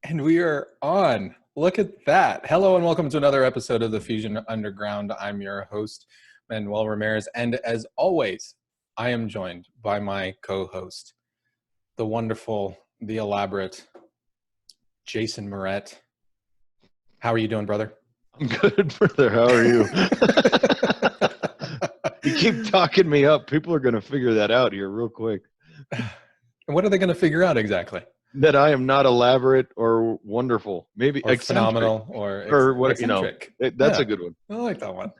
And we are on. Look at that. Hello and welcome to another episode of the Fusion Underground. I'm your host, Manuel Ramirez. And as always, I am joined by my co-host, the wonderful, the elaborate Jason Moret. How are you doing, brother? I'm good, brother. How are you? You keep talking me up. People are going to figure that out here real quick. What are they going to figure out exactly? That I am not elaborate or wonderful. Maybe or eccentric. Phenomenal or what, eccentric. That's a good one. I like that one.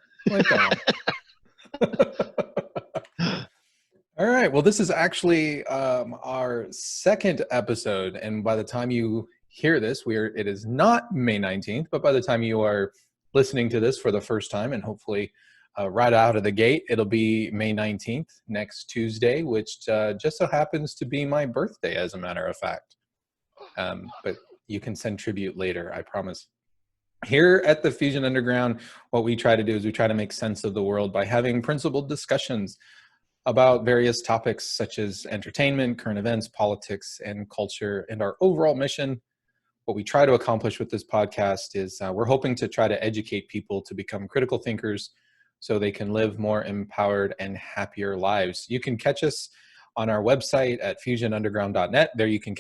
All right. Well, this is actually our second episode. And by the time you hear this, it is not May 19th, but by the time you are listening to this for the first time, and hopefully right out of the gate, it'll be May 19th, next Tuesday, which just so happens to be my birthday, as a matter of fact. But you can send tribute later, I promise. Here at the Fusion Underground, what we try to do is we try to make sense of the world by having principled discussions about various topics such as entertainment, current events, politics, and culture. And our overall mission, what we try to accomplish with this podcast is we're hoping to try to educate people to become critical thinkers so they can live more empowered and happier lives. You can catch us on our website at fusionunderground.net. There you can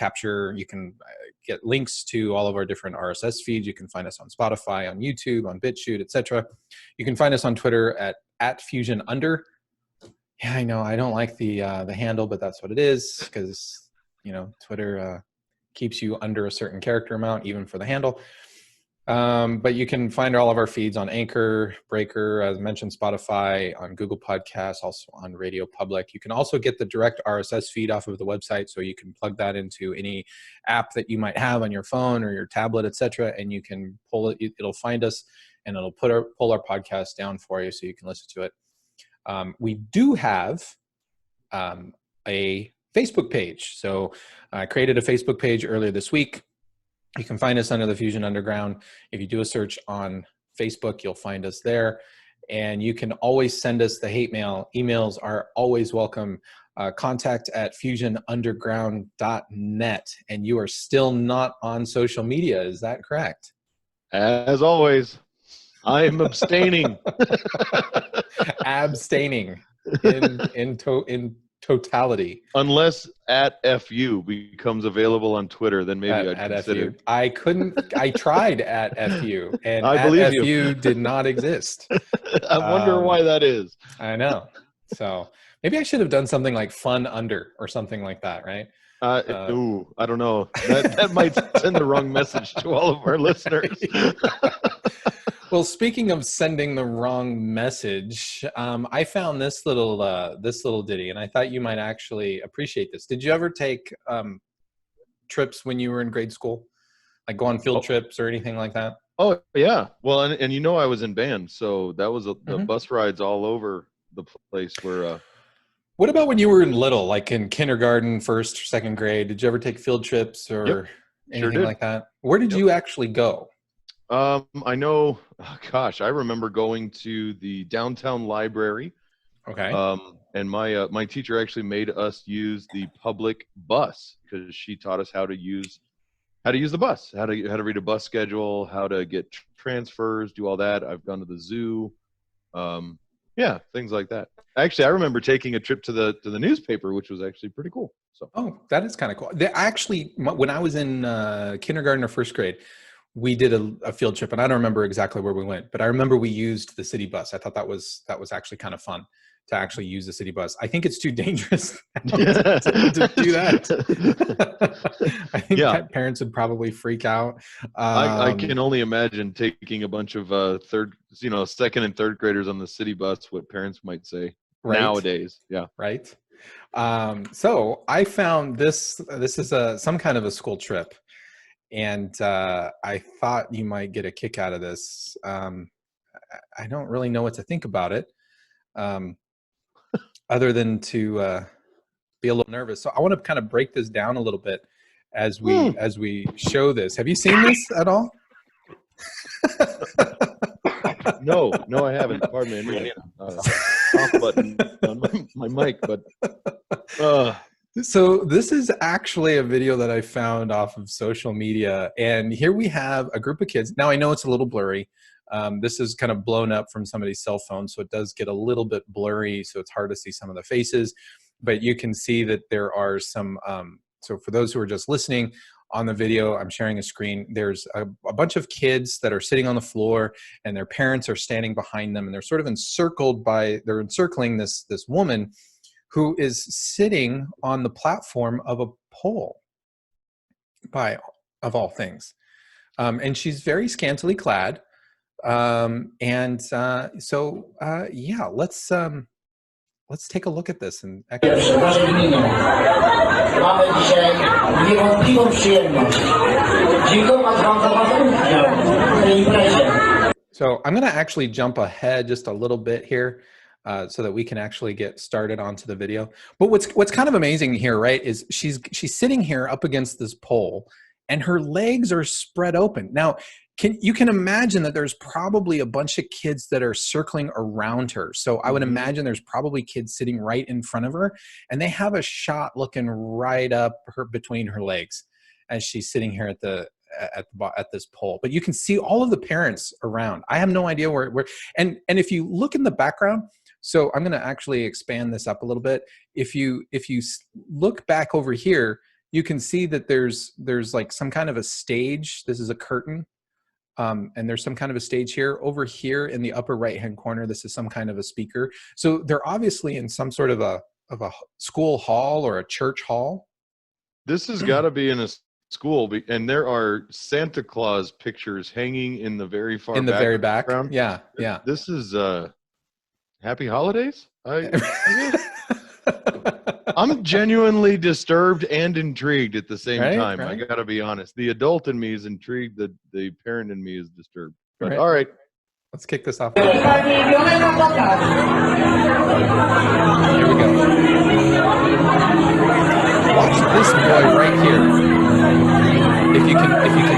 get links to all of our different RSS feeds. You can find us on Spotify, on YouTube, on BitChute, etc. You can find us on Twitter at FusionUnder. Yeah, I know I don't like the handle, but that's what it is because Twitter keeps you under a certain character amount, even for the handle. But you can find all of our feeds on Anchor, Breaker, as mentioned, Spotify, on Google Podcasts, also on Radio Public. You can also get the direct RSS feed off of the website, so you can plug that into any app that you might have on your phone or your tablet, etc., and you can pull it. It'll find us, and it'll pull our podcast down for you, so you can listen to it. We do have a Facebook page. So I created a Facebook page earlier this week. You can find us under the Fusion Underground. If you do a search on Facebook, you'll find us there. And you can always send us the hate mail. Emails are always welcome. Contact at fusionunderground.net. And you are still not on social media. Is that correct? As always, I am abstaining. Abstaining in totality. Unless at FU becomes available on Twitter, then maybe I'd consider. FU. I tried at FU, and I believe FU did not exist. I wonder why that is. I know. So maybe I should have done something like Fun Under or something like that, right? I don't know. That might send the wrong message to all of our listeners. Well, speaking of sending the wrong message, I found this little ditty, and I thought you might actually appreciate this. Did you ever take trips when you were in grade school, like go on field trips or anything like that? Oh yeah. Well, and I was in band, so that was the bus rides all over the place. Where. What about when you were in little, like in kindergarten, first or second grade? Did you ever take field trips or anything like that? Where did you actually go? I know, I remember going to the downtown library. Okay. And my teacher actually made us use the public bus because she taught us how to use the bus, how to read a bus schedule, how to get transfers, do all that. I've gone to the zoo. Things like that. Actually, I remember taking a trip to the newspaper, which was actually pretty cool. So. Oh, that is kind of cool. When I was in kindergarten or first grade, we did a field trip, and I don't remember exactly where we went, but I remember we used the city bus. I thought that was actually kind of fun to actually use the city bus. I think it's too dangerous to do that. I think parents would probably freak out. I can only imagine taking a bunch of second and third graders on the city bus, what parents might say nowadays. Yeah. Right. So I found this is some kind of a school trip. And I thought you might get a kick out of this. I don't really know what to think about it, other than to be a little nervous. So I want to kind of break this down a little bit as we show this. Have you seen this at all? No, I haven't. Pardon me. Off button on my mic, but So this is actually a video that I found off of social media, and here we have a group of kids. Now I know it's a little blurry. This is kind of blown up from somebody's cell phone, so it does get a little bit blurry, so it's hard to see some of the faces. But you can see that there are some, so for those who are just listening on the video, I'm sharing a screen. There's a bunch of kids that are sitting on the floor, and their parents are standing behind them, and they're sort of they're encircling this woman who is sitting on the platform of a pole, of all things. And she's very scantily clad. Yeah, let's take a look at this. And so I'm going to actually jump ahead just a little bit here. So that we can actually get started onto the video. But what's kind of amazing here, right, is she's sitting here up against this pole, and her legs are spread open. Now, you can imagine that there's probably a bunch of kids that are circling around her. So I would imagine there's probably kids sitting right in front of her, and they have a shot looking right up between her legs as she's sitting here at this pole. But you can see all of the parents around. I have no idea where and if you look in the background. So I'm going to actually expand this up a little bit. If you look back over here, you can see that there's like some kind of a stage. This is a curtain, and there's some kind of a stage here. Over here in the upper right-hand corner, this is some kind of a speaker. So they're obviously in some sort of a school hall or a church hall. This has got to be in a school, and there are Santa Claus pictures hanging in the very far in the very back. Yeah. This is Happy Holidays. I'm genuinely disturbed and intrigued at the same time. Right? I gotta be honest. The adult in me is intrigued. The parent in me is disturbed. But all right, let's kick this off. Here we go. Watch this boy right here. If you can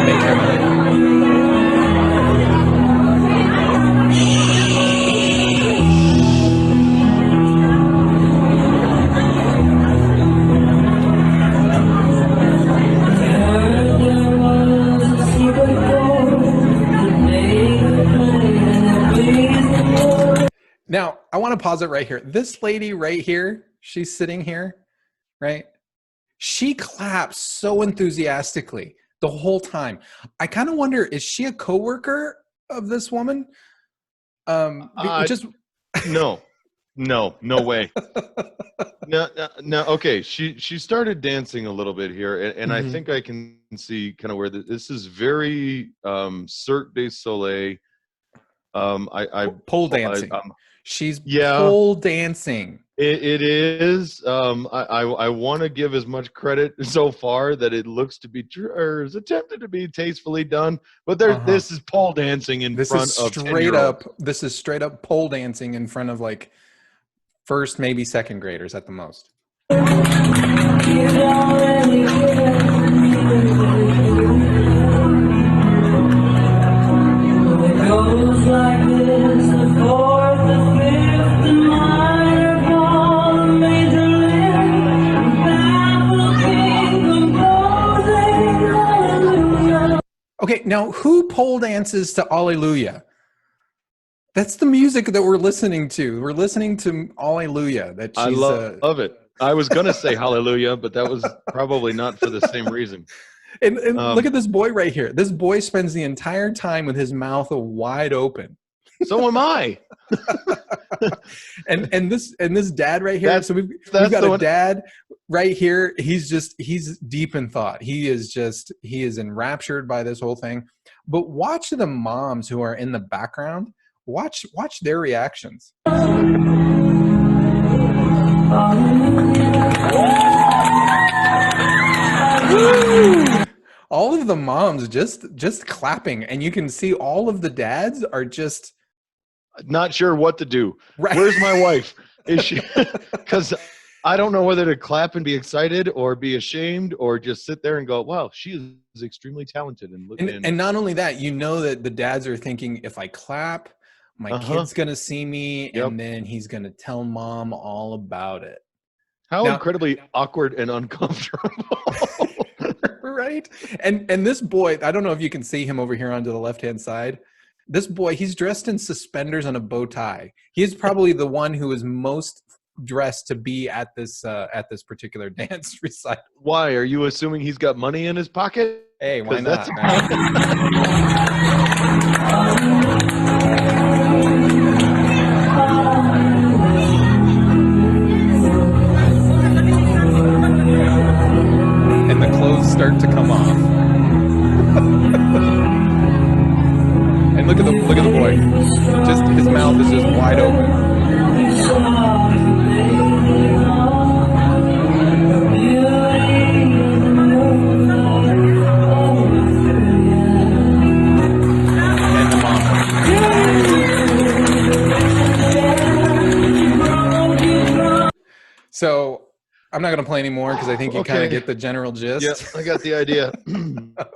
make him out. Now, I want to pause it right here. This lady right here, she's sitting here, right? She claps so enthusiastically the whole time. I kind of wonder, is she a coworker of this woman? No way. No. Okay, she started dancing a little bit here, and I think I can see kind of where this is very Cirque du Soleil. Pole dancing. She's pole dancing. It is. I want to give as much credit so far that it looks to be or is attempted to be tastefully done, but this is pole dancing in front of straight up. This is straight up pole dancing in front of like first, maybe second graders at the most. Okay, now who pole dances to Alleluia? That's the music that we're listening to. We're listening to Alleluia. I love it. I was going to say hallelujah, but that was probably not for the same reason. And look at this boy right here. This boy spends the entire time with his mouth wide open. So am I. and this dad right here. So we've got a dad right here. He's deep in thought. He is enraptured by this whole thing. But watch the moms who are in the background. Watch their reactions. All of the moms just clapping, and you can see all of the dads are just not sure what to do. Right. Where's my wife? Is she? Because I don't know whether to clap and be excited or be ashamed or just sit there and go, wow, she is extremely talented. And not only that, you know that the dads are thinking, if I clap, my kid's going to see me, and then he's going to tell mom all about it. How Now, incredibly awkward and uncomfortable. right? And this boy, I don't know if you can see him over here onto the left-hand side. This boy, he's dressed in suspenders and a bow tie. He's probably the one who is most dressed to be at this particular dance recital. Why? Are you assuming he's got money in his pocket? Hey, why 'Cause not? that's- And the clothes start to come off. And look at the boy. Just his mouth is just wide open. And the mom. So I'm not going to play anymore because I think you kind of Okay. get the general gist. Yeah, I got the idea.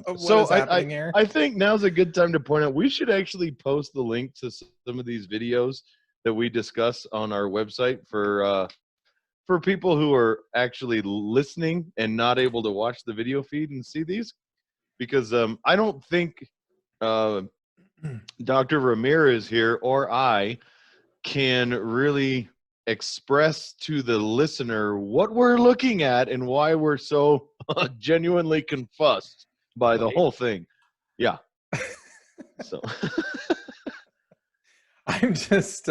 Of what So is happening here. I think now's a good time to point out we should actually post the link to some of these videos that we discuss on our website for people who are actually listening and not able to watch the video feed and see these, because I don't think Dr. Ramirez here or I can really express to the listener what we're looking at and why we're so genuinely confussed by the whole thing. Yeah. So I'm just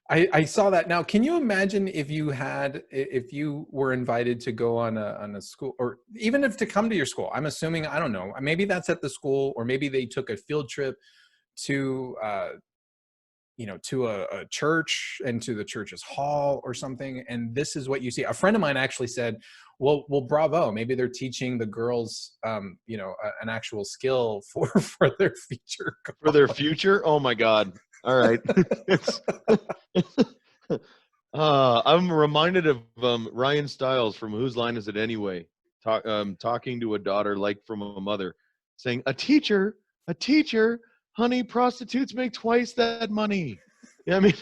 I saw that. Now, can you imagine if you were invited to go on a school, or even if to come to your school? I'm assuming, I don't know, maybe that's at the school, or maybe they took a field trip to to a church and to the church's hall or something, and this is what you see. A friend of mine actually said, well, bravo, maybe they're teaching the girls an actual skill for their future for their future, oh my God. All right. I'm reminded of Ryan Stiles from Whose Line Is It Anyway, talking to a daughter like from a mother, saying, a teacher, honey, prostitutes make twice that money. Yeah, I mean,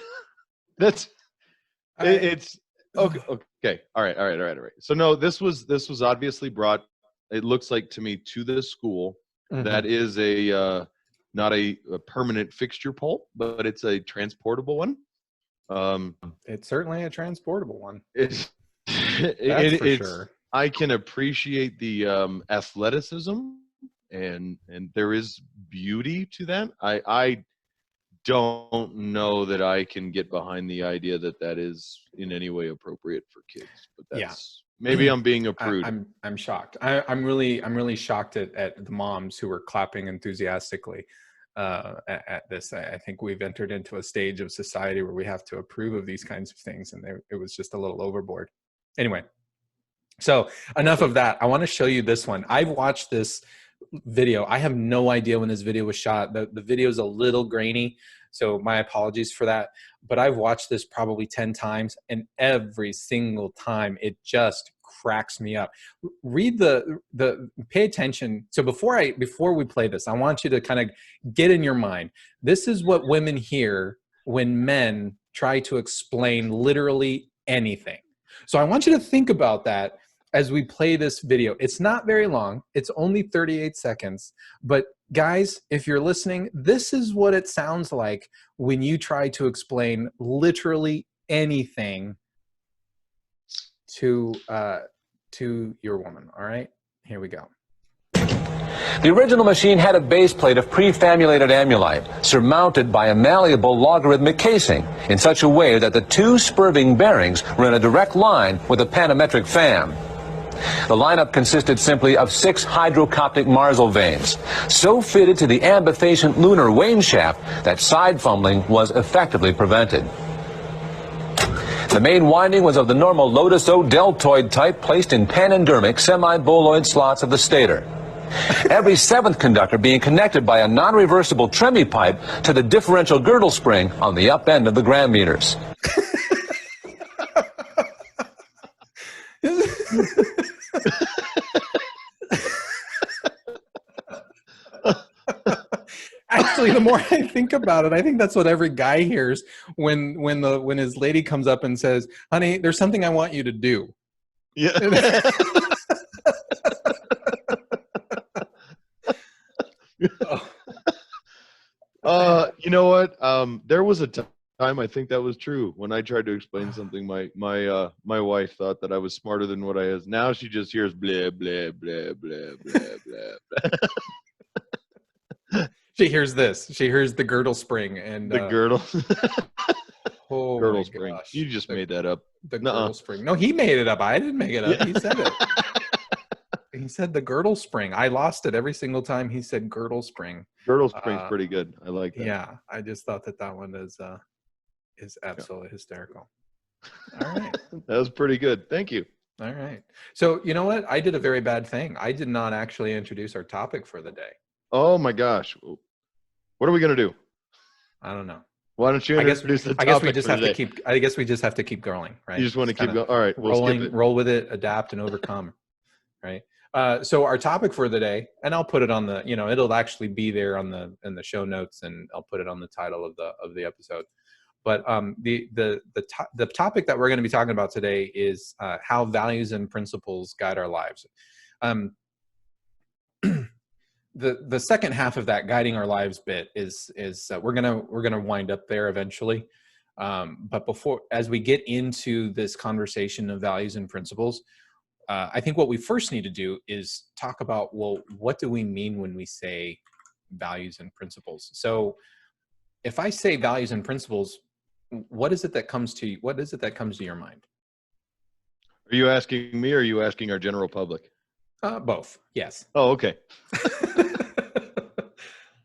that's it's okay. All right. So no, this was obviously brought, it looks like to me, to this school. Mhm. That is a not a permanent fixture pole, but it's a transportable one. It's certainly a transportable one. It's That's for sure. I can appreciate the athleticism and there is beauty to that. I don't know that I can get behind the idea that is in any way appropriate for kids, but that's maybe I'm being a prude. I'm shocked. I'm really shocked at the moms who were clapping enthusiastically at this. I think we've entered into a stage of society where we have to approve of these kinds of things, and it was just a little overboard. Anyway, so enough of that. I want to show you this one. I've watched this video. I have no idea when this video was shot. The video is a little grainy, so my apologies for that. But I've watched this probably 10 times, and every single time it just cracks me up. Read pay attention. So before we play this, I want you to kind of get in your mind. This is what women hear when men try to explain literally anything. So I want you to think about that as we play this video. It's not very long. It's only 38 seconds. But guys, if you're listening, this is what it sounds like when you try to explain literally anything to your woman. All right, here we go. The original machine had a base plate of prefamulated amulite surmounted by a malleable logarithmic casing in such a way that the two spurving bearings were in a direct line with a panometric fan. The lineup consisted simply of 6 hydrocoptic Marsal vanes, so fitted to the ambifacient lunar wane shaft that side fumbling was effectively prevented. The main winding was of the normal Lotus O deltoid type placed in panendermic semi-boloid slots of the stator. Every 7th conductor being connected by a non-reversible Tremi pipe to the differential girdle spring on the up end of the gram meters. Actually, actually, the more I think about it, I think that's what every guy hears when his lady comes up and says, "Honey, there's something I want you to do." Yeah. You know what? There was a time I think that was true when I tried to explain something. My wife thought that I was smarter than what I is. Now she just hears blah blah blah blah blah blah. She hears this. She hears the girdle spring and The girdle. oh Girdle my spring. gosh, You just made that up. the Nuh-uh. girdle spring. No, he made it up. I didn't make it up. Yeah. He said it. He said the girdle spring. I lost it every single time he said girdle spring. Girdle spring's pretty good. I like that. Yeah, I just thought that one is absolutely hysterical. All right. That was pretty good. Thank you. All right. So you know what? I did a very bad thing. I did not actually introduce our topic for the day. Oh my gosh. What are we gonna do? I don't know. Why don't you introduce the topic? I guess we just for have today? to keep. I guess we just have to keep going, right? You just want to keep going. All right, we'll rolling, skip it. roll with it, adapt, and overcome, right? So our topic for the day, and I'll put it on the. It'll actually be there in the show notes, and I'll put it on the title of the episode. But the topic that we're going to be talking about today is how values and principles guide our lives. The second half of that guiding our lives bit is we're gonna wind up there eventually. But as we get into this conversation of values and principles, I think what we first need to do is talk about, well, what do we mean when we say values and principles? So if I say values and principles, what is it that comes to your mind? Are you asking me or are you asking our general public? Both. Yes. Oh, okay.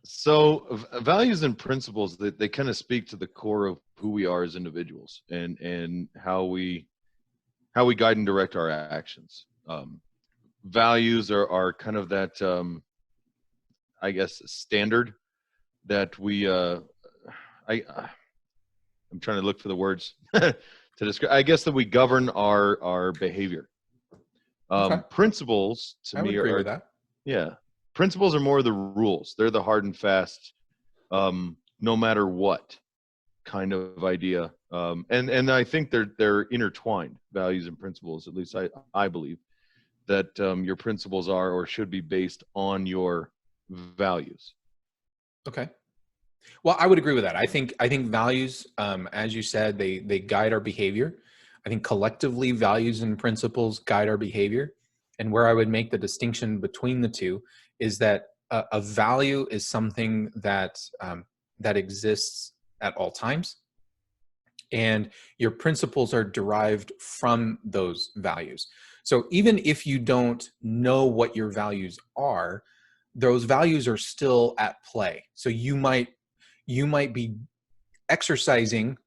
So values and principles, they kind of speak to the core of who we are as individuals and how we guide and direct our actions. Values are kind of that, I guess, standard that I'm trying to look for the words to describe. I guess that we govern our behavior. Okay. Principles to I would me agree are with that. Yeah. Principles are more the rules. They're the hard and fast, no matter what kind of idea. And I think they're intertwined, values and principles. At least I believe that your principles are or should be based on your values. Okay. Well, I would agree with that. I think values, as you said, they guide our behavior. I think collectively values and principles guide our behavior. And where I would make the distinction between the two is that a value is something that exists at all times, and your principles are derived from those values. So even if you don't know what your values are, those values are still at play. So you might be exercising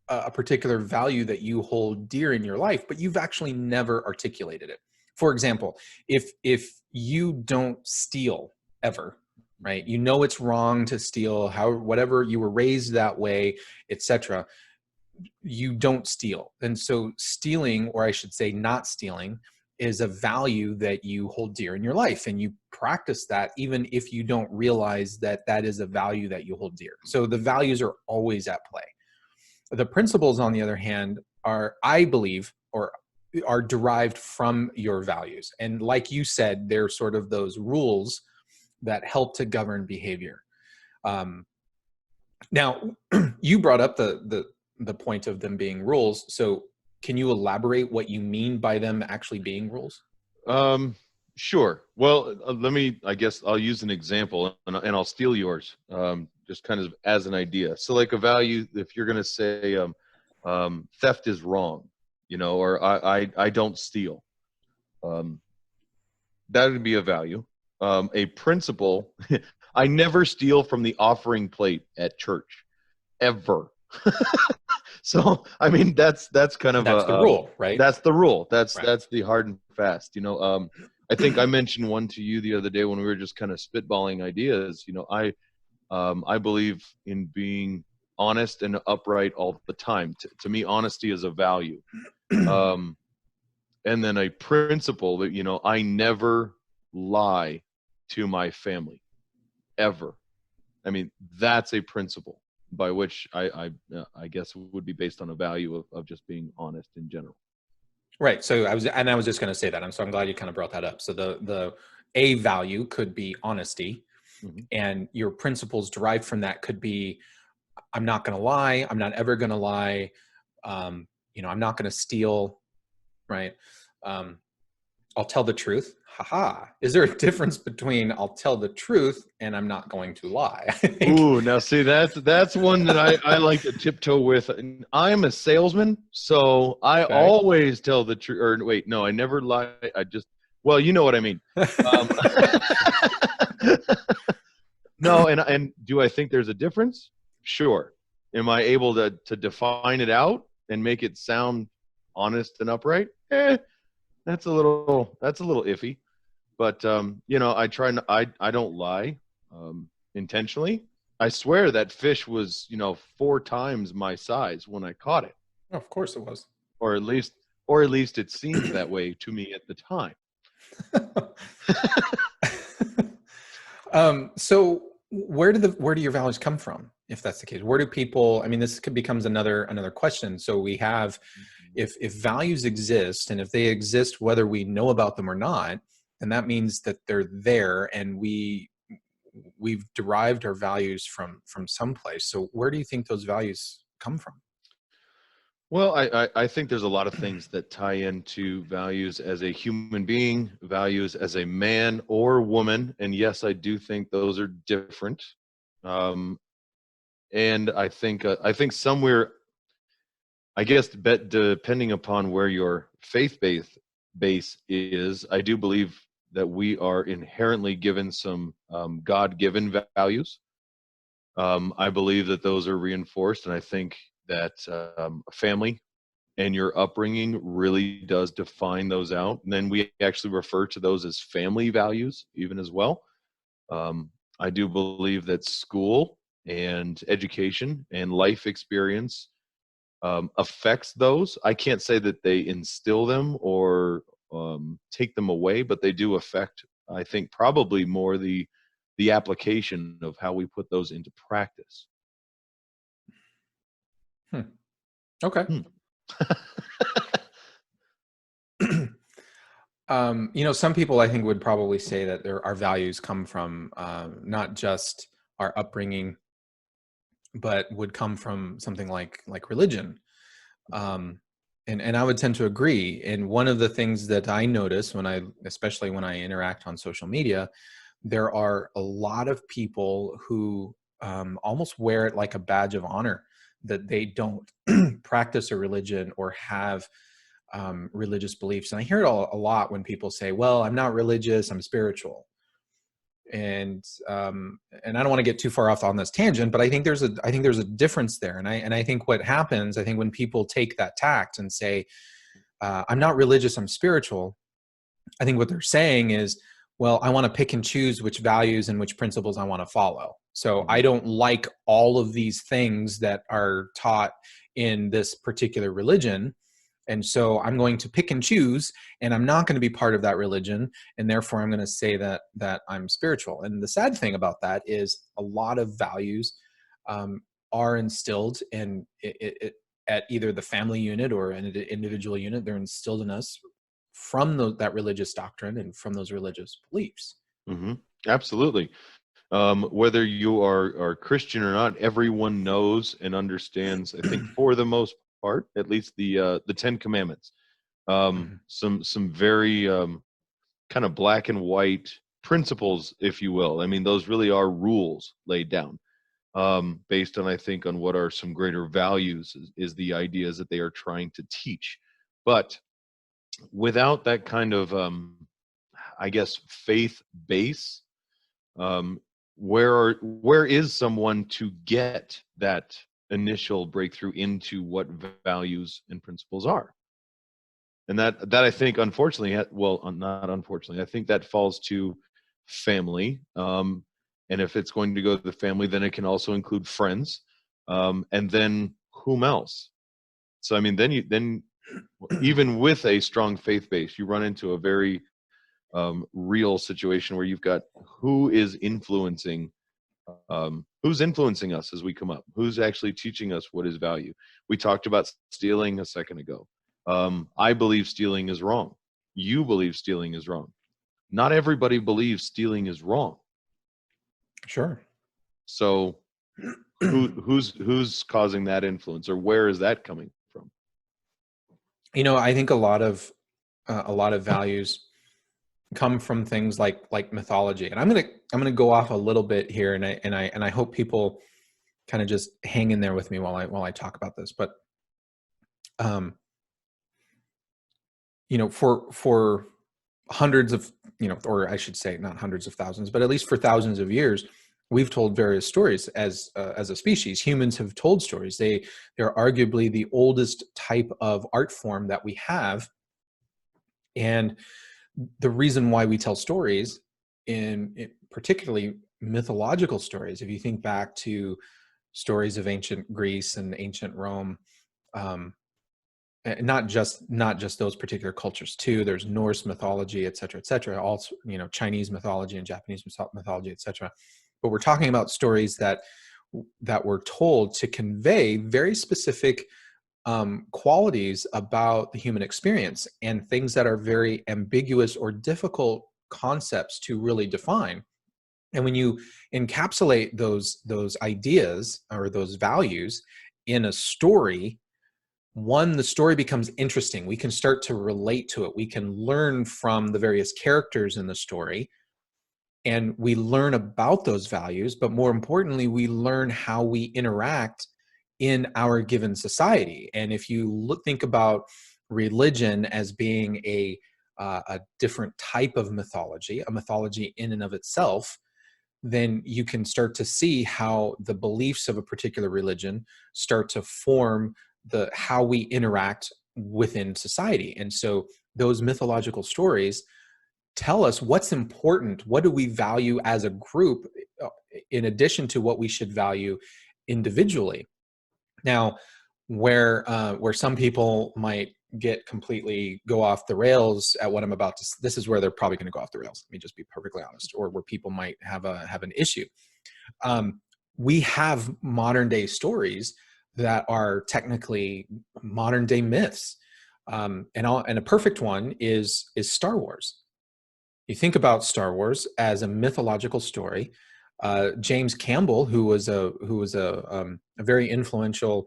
a particular value that you hold dear in your life, but you've actually never articulated it. For example, if you don't steal ever, right? You know it's wrong to steal, whatever, you were raised that way, etc. You don't steal. And so stealing, or I should say not stealing, is a value that you hold dear in your life, and you practice that even if you don't realize that is a value that you hold dear. So the values are always at play. The principles, on the other hand, are, I believe, or are derived from your values. And like you said, they're sort of those rules that help to govern behavior. Now, you brought up the point of them being rules. So can you elaborate what you mean by them actually being rules? Sure. Well, I guess I'll use an example and I'll steal yours, just kind of as an idea. So like a value, if you're going to say theft is wrong, or I don't steal, that would be a value. A principle, I never steal from the offering plate at church, ever. So, I mean, that's kind of the rule, right? That's the rule. That's right. That's the hard and fast. I think I mentioned one to you the other day when we were just kind of spitballing ideas. I believe in being honest and upright all the time. To me, honesty is a value. And then a principle that, I never lie to my family, ever. I mean, that's a principle by which I guess would be based on a value of just being honest in general. Right. So I was just going to say that. I'm glad you kind of brought that up. So the A value could be honesty, Mhm. and your principles derived from that could be, I'm not going to lie. I'm not ever going to lie. I'm not going to steal. Right. I'll tell the truth. Haha. Is there a difference between I'll tell the truth and I'm not going to lie? I think. Ooh, now see, that's one that I like to tiptoe with. And I'm a salesman, so I Okay. always tell the truth. Or wait, no, I never lie. Well, you know what I mean. Um, no, and do I think there's a difference? Sure. Am I able to define it out and make it sound honest and upright? That's a little iffy. But I try. I don't lie intentionally. I swear that fish was 4 times my size when I caught it, Oh, of course it was. or at least it seemed that way to me at the time. So where do your values come from, if that's the case? Where do people, I mean, this becomes another question. So we have, if values exist, and if they exist whether we know about them or not, then that means that they're there, and we've derived our values from someplace. So where do you think those values come from? Well, I think there's a lot of things that tie into values as a human being, values as a man or woman, and yes, I do think those are different. And I think somewhere, I guess, depending upon where your faith base is, I do believe that we are inherently given some God-given values. I believe that those are reinforced, and I think that family and your upbringing really does define those out. And then we actually refer to those as family values, even as well. I do believe that school and education and life experience affects those. I can't say that they instill them or take them away, but they do affect, I think, probably more the application of how we put those into practice. Okay. Some people I think would probably say that our values come from not just our upbringing, but would come from something like religion. And I would tend to agree. And one of the things that I notice especially when I interact on social media, there are a lot of people who almost wear it like a badge of honor that they don't practice a religion or have religious beliefs. And I hear it a lot when people say, well, I'm not religious, I'm spiritual. And I don't want to get too far off on this tangent, but I think there's a difference there. And I think what happens, I think when people take that tact and say, I'm not religious, I'm spiritual, I think what they're saying is, well, I want to pick and choose which values and which principles I want to follow. So I don't like all of these things that are taught in this particular religion. And so I'm going to pick and choose, and I'm not going to be part of that religion. And therefore I'm going to say that I'm spiritual. And the sad thing about that is a lot of values are instilled in it at either the family unit or an individual unit. They're instilled in us from that religious doctrine and from those religious beliefs. Mm-hmm. Absolutely. Whether you are Christian or not, everyone knows and understands, I think, for the most part, at least the 10 Commandments. Some very kind of black and white principles, if you will. I mean, those really are rules laid down based on, I think, on what are some greater values is the ideas that they are trying to teach. But without that kind of, I guess, faith base, where is someone to get that initial breakthrough into what values and principles are? And that I think, unfortunately, not unfortunately, I think that falls to family. And if it's going to go to the family, then it can also include friends, and then whom else? So I mean, then even with a strong faith base, you run into a very real situation where you've got who is influencing Who's influencing us as we come up? Who's actually teaching us what is value? We talked about stealing a second ago. I believe stealing is wrong. You believe stealing is wrong. Not everybody believes stealing is wrong. Sure. So who's causing that influence, or where is that coming from? I think a lot of values come from things like mythology, and I'm gonna go off a little bit here, and I hope people kind of just hang in there with me while I talk about this. But for hundreds of, or I should say not hundreds of thousands, but at least for thousands of years, we've told various stories as a species. Humans have told stories. They're arguably the oldest type of art form that we have. And the reason why we tell stories, in particularly mythological stories, if you think back to stories of ancient Greece and ancient Rome, not just those particular cultures too. There's Norse mythology, et cetera, also, Chinese mythology and Japanese mythology, et cetera. But we're talking about stories that were told to convey very specific qualities about the human experience, and things that are very ambiguous or difficult concepts to really define. And when you encapsulate those ideas or those values in a story, the story becomes interesting. We can start to relate to it. We can learn from the various characters in the story, and we learn about those values, but more importantly, we learn how we interact in our given society. And if you think about religion as being a different type of mythology, a mythology in and of itself, then you can start to see how the beliefs of a particular religion start to form how we interact within society. And so those mythological stories tell us what's important, what do we value as a group, in addition to what we should value individually. Now, where some people might go off the rails at what I'm about to, this is where they're probably going to go off the rails. Let me just be perfectly honest, or where people might have an issue. We have modern day stories that are technically modern day myths, and a perfect one is Star Wars. You think about Star Wars as a mythological story. James Campbell, who was a very influential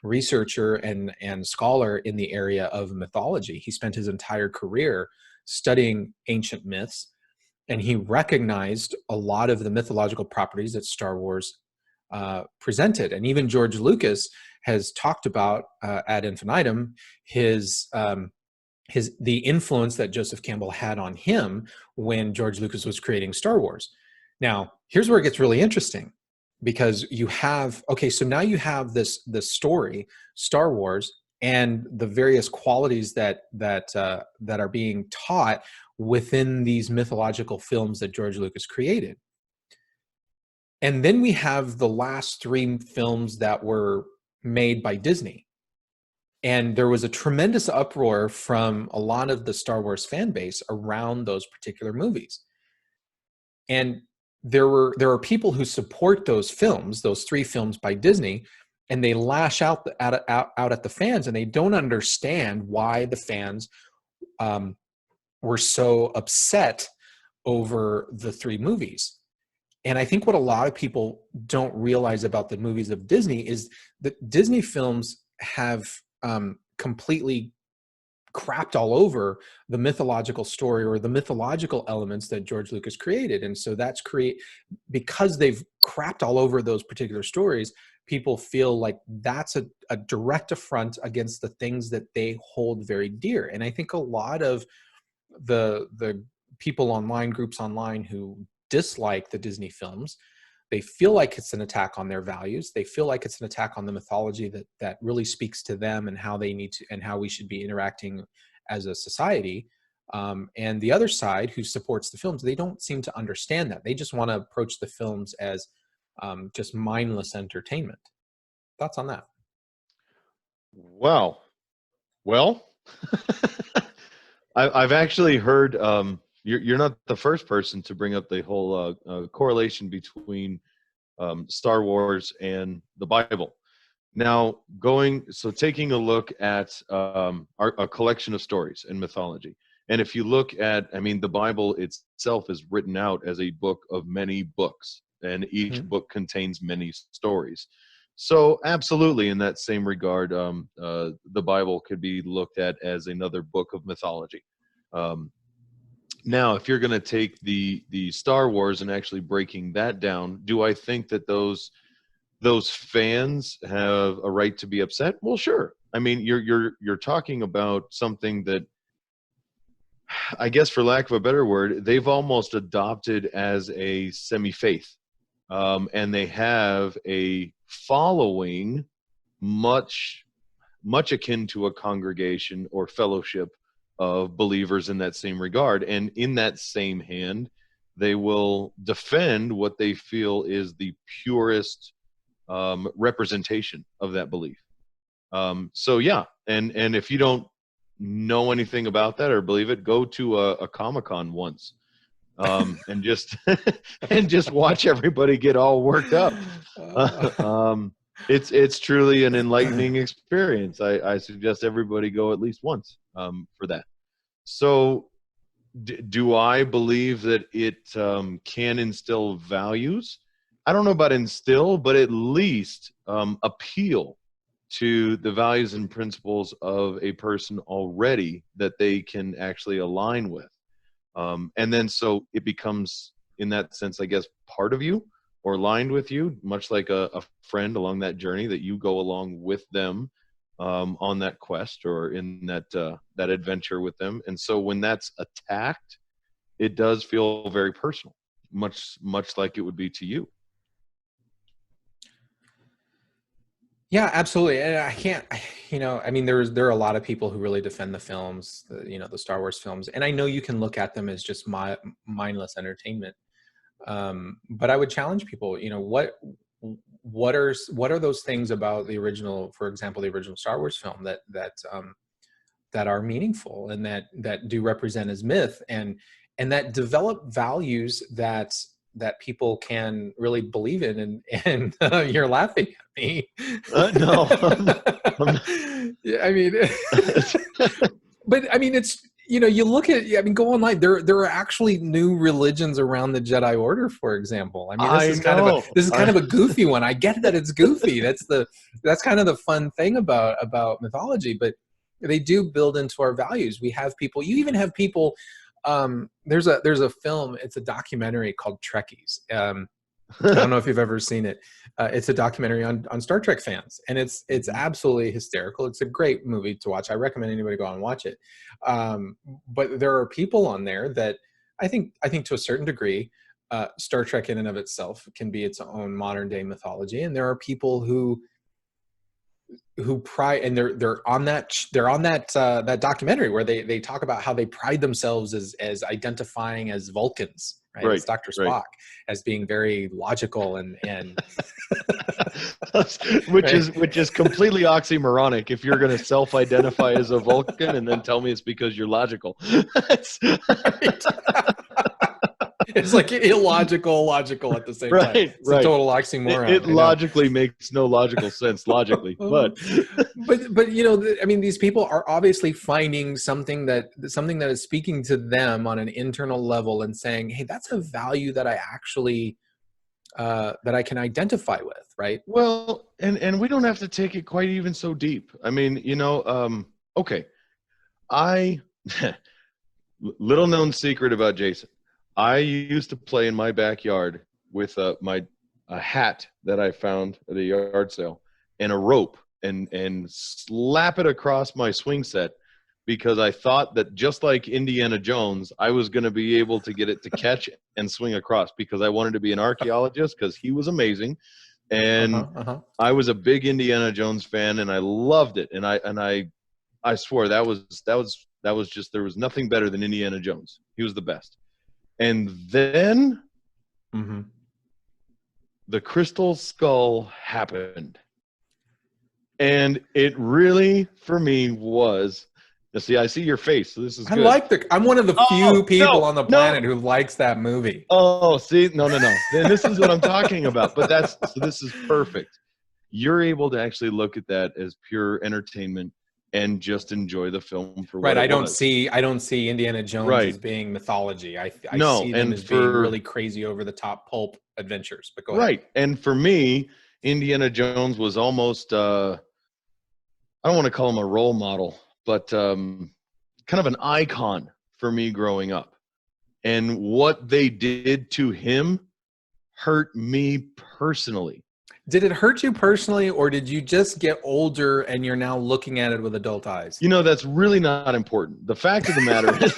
researcher and scholar in the area of mythology. He spent his entire career studying ancient myths, and he recognized a lot of the mythological properties that Star Wars presented. And even George Lucas has talked about ad infinitum the influence that Joseph Campbell had on him when George Lucas was creating Star Wars. Now, here's where it gets really interesting, because so now you have this story, Star Wars, and the various qualities that are being taught within these mythological films that George Lucas created. And then we have the last 3 films that were made by Disney. And there was a tremendous uproar from a lot of the Star Wars fan base around those particular movies. And there are people who support those films, those 3 films by Disney, and they lash out at the fans, and they don't understand why the fans were so upset over the 3 movies. And I think what a lot of people don't realize about the movies of Disney is that Disney films have completely crapped all over the mythological story or the mythological elements that George Lucas created. And so because they've crapped all over those particular stories, people feel like that's a direct affront against the things that they hold very dear. And I think a lot of the people online, groups online, who dislike the Disney films, they feel like it's an attack on their values. They feel like it's an attack on the mythology that really speaks to them and how they need to, and how we should be interacting as a society. And the other side, who supports the films, they don't seem to understand that. They just want to approach the films as just mindless entertainment. Thoughts on that? Wow. Well, I've actually heard, you're not the first person to bring up the whole correlation between Star Wars and the Bible. Now, taking a look at a collection of stories and mythology. And if you look at, I mean, the Bible itself is written out as a book of many books, and each book contains many stories. So absolutely, in that same regard, the Bible could be looked at as another book of mythology. Now, if you're going to take the Star Wars and actually breaking that down, do I think that those fans have a right to be upset? Well, sure. I mean, you're talking about something that, I guess, for lack of a better word, they've almost adopted as a semi-faith, and they have a following much akin to a congregation or fellowship of believers in that same regard. And in that same hand, they will defend what they feel is the purest representation of that belief. So yeah, and if you don't know anything about that or believe it, go to a Comic-Con once, and just and just watch everybody get all worked up. It's truly an enlightening experience. I suggest everybody go at least once for that. So do I believe that it can instill values? I don't know about instill, but at least appeal to the values and principles of a person already that they can actually align with. And then so it becomes, in that sense, I guess, part of you or aligned with you, much like a friend along that journey that you go along with them on that quest or in that adventure with them. And so when that's attacked, it does feel very personal, much like it would be to you. Yeah, absolutely. And I can't, I mean, there are a lot of people who really defend the films, the Star Wars films. And I know you can look at them as just mindless entertainment. But I would challenge people, what are those things about the original, for example, the original Star Wars film that are meaningful and that do represent as myth and that develop values that people can really believe in, and you're laughing at me. No. Yeah, I mean, but I mean, it's, you look at, I mean, go online. There are actually new religions around the Jedi Order, for example. I mean, this is kind of a goofy one. I get that it's goofy. That's kind of the fun thing about mythology, but they do build into our values. We have people. You even have people. There's a film. It's a documentary called Trekkies. I don't know if you've ever seen it. It's a documentary on Star Trek fans, and it's absolutely hysterical. It's a great movie to watch. I recommend anybody go out and watch it. But there are people on there that I think to a certain degree, Star Trek in and of itself can be its own modern day mythology, and there are people who pride, and they're on that documentary where they talk about how they pride themselves as identifying as Vulcans, right? As Dr. Spock, as being very logical and which is completely oxymoronic if you're going to self-identify as a Vulcan and then tell me it's because you're logical. It's like illogical, logical at the same time. It's a total oxymoron. It logically makes no logical sense logically, but I mean, these people are obviously finding something that is speaking to them on an internal level and saying, hey, that's a value that I actually that I can identify with, right? Well, and we don't have to take it quite even so deep. I mean, okay, little known secret about Jason. I used to play in my backyard with a hat that I found at a yard sale and a rope and slap it across my swing set because I thought that just like Indiana Jones, I was going to be able to get it to catch and swing across because I wanted to be an archaeologist because he was amazing. And I was a big Indiana Jones fan and I loved it. And I swore that was just, there was nothing better than Indiana Jones. He was the best. And then the Crystal Skull happened. And it really, for me, was Now, see, I see your face, so this is I good. like I'm one of the few people on the no. planet who likes that movie. Oh, see, no. Then this is what I'm talking about. But this is perfect. You're able to actually look at that as pure entertainment and just enjoy the film for what Right. it I don't was. see Indiana Jones as Right. being mythology. I No, see them and as being for really crazy over the top pulp adventures. But go ahead. right, and for me, Indiana Jones was almost I don't want to call him a role model, but kind of an icon for me growing up. And what they did to him hurt me personally. Did it hurt you personally, or did you just get older and you're now looking at it with adult eyes? You know, that's really not important. The fact of the matter is,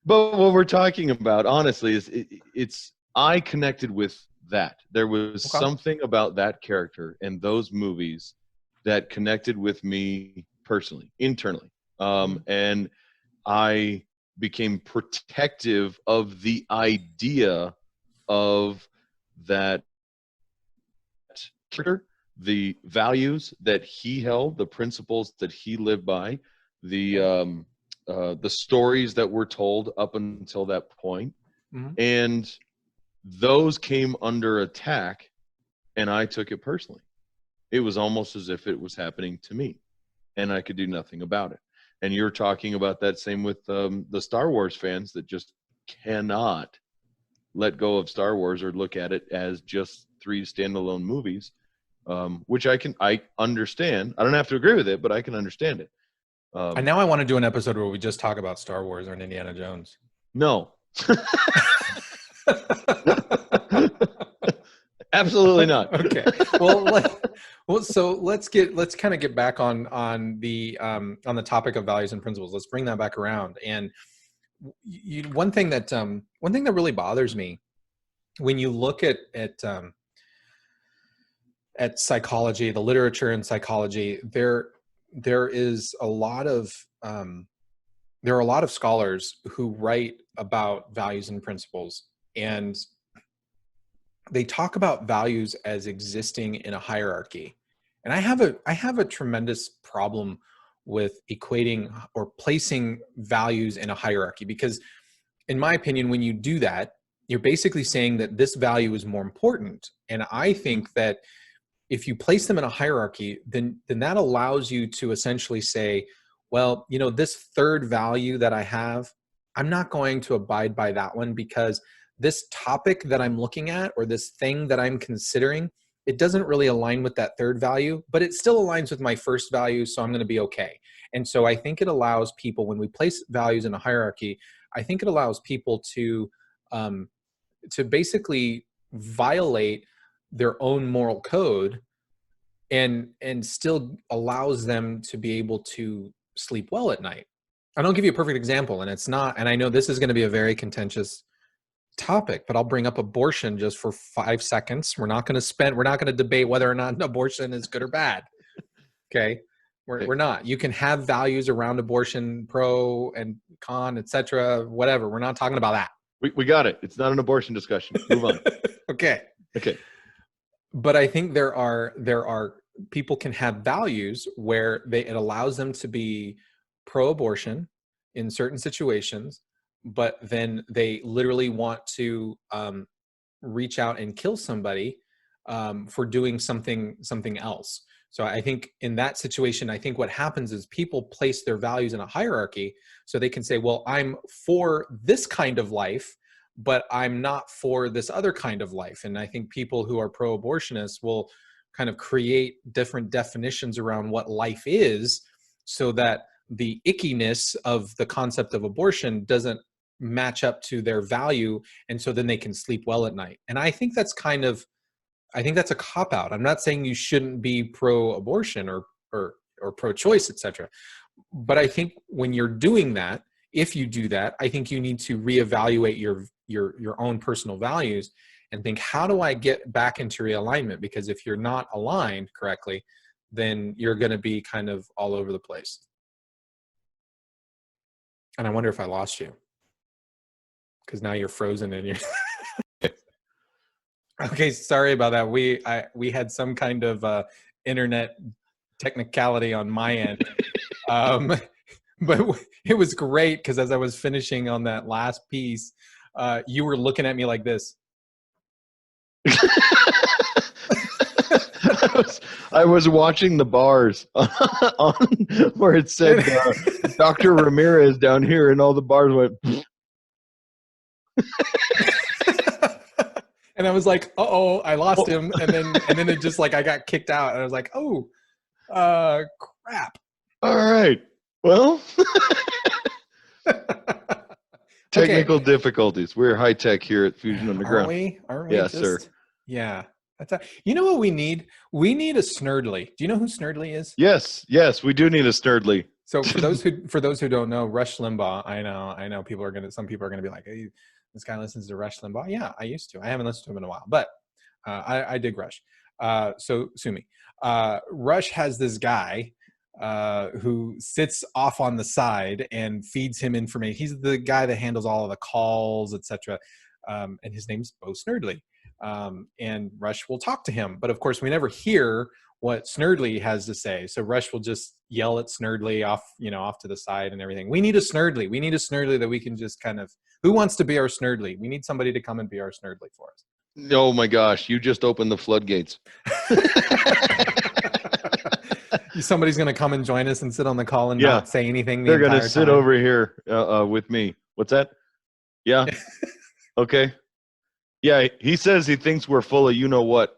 but what we're talking about, honestly, is it's I connected with that. There was Okay. something about that character and those movies that connected with me personally, internally. And I became protective of the idea of that character, the values that he held, the principles that he lived by, the stories that were told up until that point. Mhm. And those came under attack, and I took it personally. It was almost as if it was happening to me, and I could do nothing about it. And you're talking about that same with the Star Wars fans that just cannot let go of Star Wars or look at it as just 3 standalone movies, which I understand. I don't have to agree with it, but I can understand it. And now I want to do an episode where we just talk about Star Wars or Indiana Jones. No. Absolutely not. Okay. So let's kind of get back on the topic of values and principles. Let's bring that back around. And one thing that really bothers me when you look at psychology, the literature in psychology, there is a lot of there are a lot of scholars who write about values and principles, and they talk about values as existing in a hierarchy. And I have a tremendous problem with equating or placing values in a hierarchy, because in my opinion, when you do that, you're basically saying that this value is more important. And I think that if you place them in a hierarchy, then that allows you to essentially say, well, this third value that I have, I'm not going to abide by that one, because this topic that I'm looking at, or this thing that I'm considering, it doesn't really align with that third value, but it still aligns with my first value, so I'm going to be okay. And so I think it allows people, when we place values in a hierarchy, I think it allows people to basically violate their own moral code, and still allows them to be able to sleep well at night. And I'll give you a perfect example, and it's not, and I know this is going to be a very contentious topic, but I'll bring up abortion just for 5 seconds. We're not going to debate whether or not abortion is good or bad. Okay. We're not. You can have values around abortion, pro and con, etc., whatever. We're not talking about that. We got it. It's not an abortion discussion. Move on. Okay. But I think there are people can have values where it allows them to be pro-abortion in certain situations, but then they literally want to reach out and kill somebody for doing something else. So I think in that situation, I think what happens is people place their values in a hierarchy, so they can say, well, I'm for this kind of life, but I'm not for this other kind of life. And I think people who are pro-abortionists will kind of create different definitions around what life is, so that the ickiness of the concept of abortion doesn't match up to their value. And so then they can sleep well at night. And I think that's a cop-out. I'm not saying you shouldn't be pro-abortion or pro-choice, etc. But I think when you're doing that, if you do that, I think you need to reevaluate your own personal values and think, how do I get back into realignment? Because if you're not aligned correctly, then you're going to be kind of all over the place. And I wonder if I lost you, because now you're frozen in your Okay, sorry about that. We had some kind of internet technicality on my end. But it was great because as I was finishing on that last piece, you were looking at me like this. I was watching the bars on where it said Dr. Ramirez down here, and all the bars went. And I was like, "Uh-oh, I lost him." And then it just like I got kicked out, and I was like, "Oh, crap." All right. Well, technical difficulties. We're high tech here at Fusion Underground. Aren't we? Yes, sir. Yeah. You know what we need? We need a Snurdly. Do you know who Snurdly is? Yes, we do need a Snurdly. So for those who don't know, Rush Limbaugh, I know some people are gonna be like, hey, this guy listens to Rush Limbaugh. Yeah, I used to. I haven't listened to him in a while, but I dig Rush. So sue me. Rush has this guy who sits off on the side and feeds him information. He's the guy that handles all of the calls, etc. And his name's Bo Snurdly. And Rush will talk to him, but of course we never hear what Snurdly has to say. So Rush will just yell at Snurdly off to the side and everything. We need a Snurdly. We need a Snurdly that we can just kind of, who wants to be our Snurdly? We need somebody to come and be our Snurdly for us. Oh my gosh, you just opened the floodgates. Somebody's going to come and join us and sit on the call and not say anything. They're going to sit over here with me. What's that? Yeah. Okay. Yeah, he says he thinks we're full of you-know-what.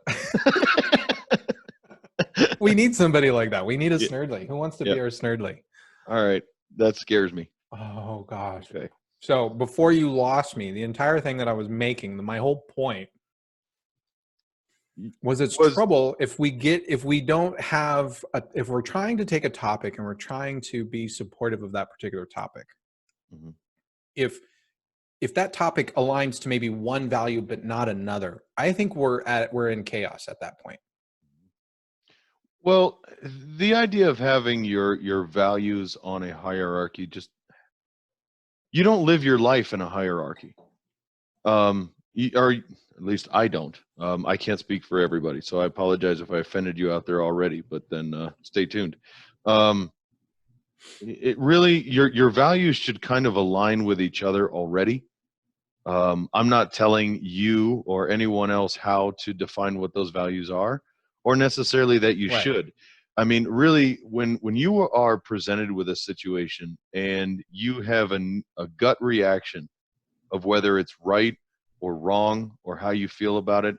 We need somebody like that. We need a Snurdly. Who wants to be our Snurdly? All right. That scares me. Oh, gosh. Okay. So before you lost me, the entire thing that I was making, my whole point was trouble if we're trying to take a topic and we're trying to be supportive of that particular topic. Mm-hmm. If that topic aligns to maybe one value but not another, I think we're in chaos at that point. Well, the idea of having your values on a hierarchy, you don't live your life in a hierarchy. Or at least I don't. I can't speak for everybody, so I apologize if I offended you out there already, but then stay tuned. It really, your values should kind of align with each other already. I'm not telling you or anyone else how to define what those values are, or necessarily that you should. I mean, really, when you are presented with a situation and you have a gut reaction of whether it's right or wrong or how you feel about it,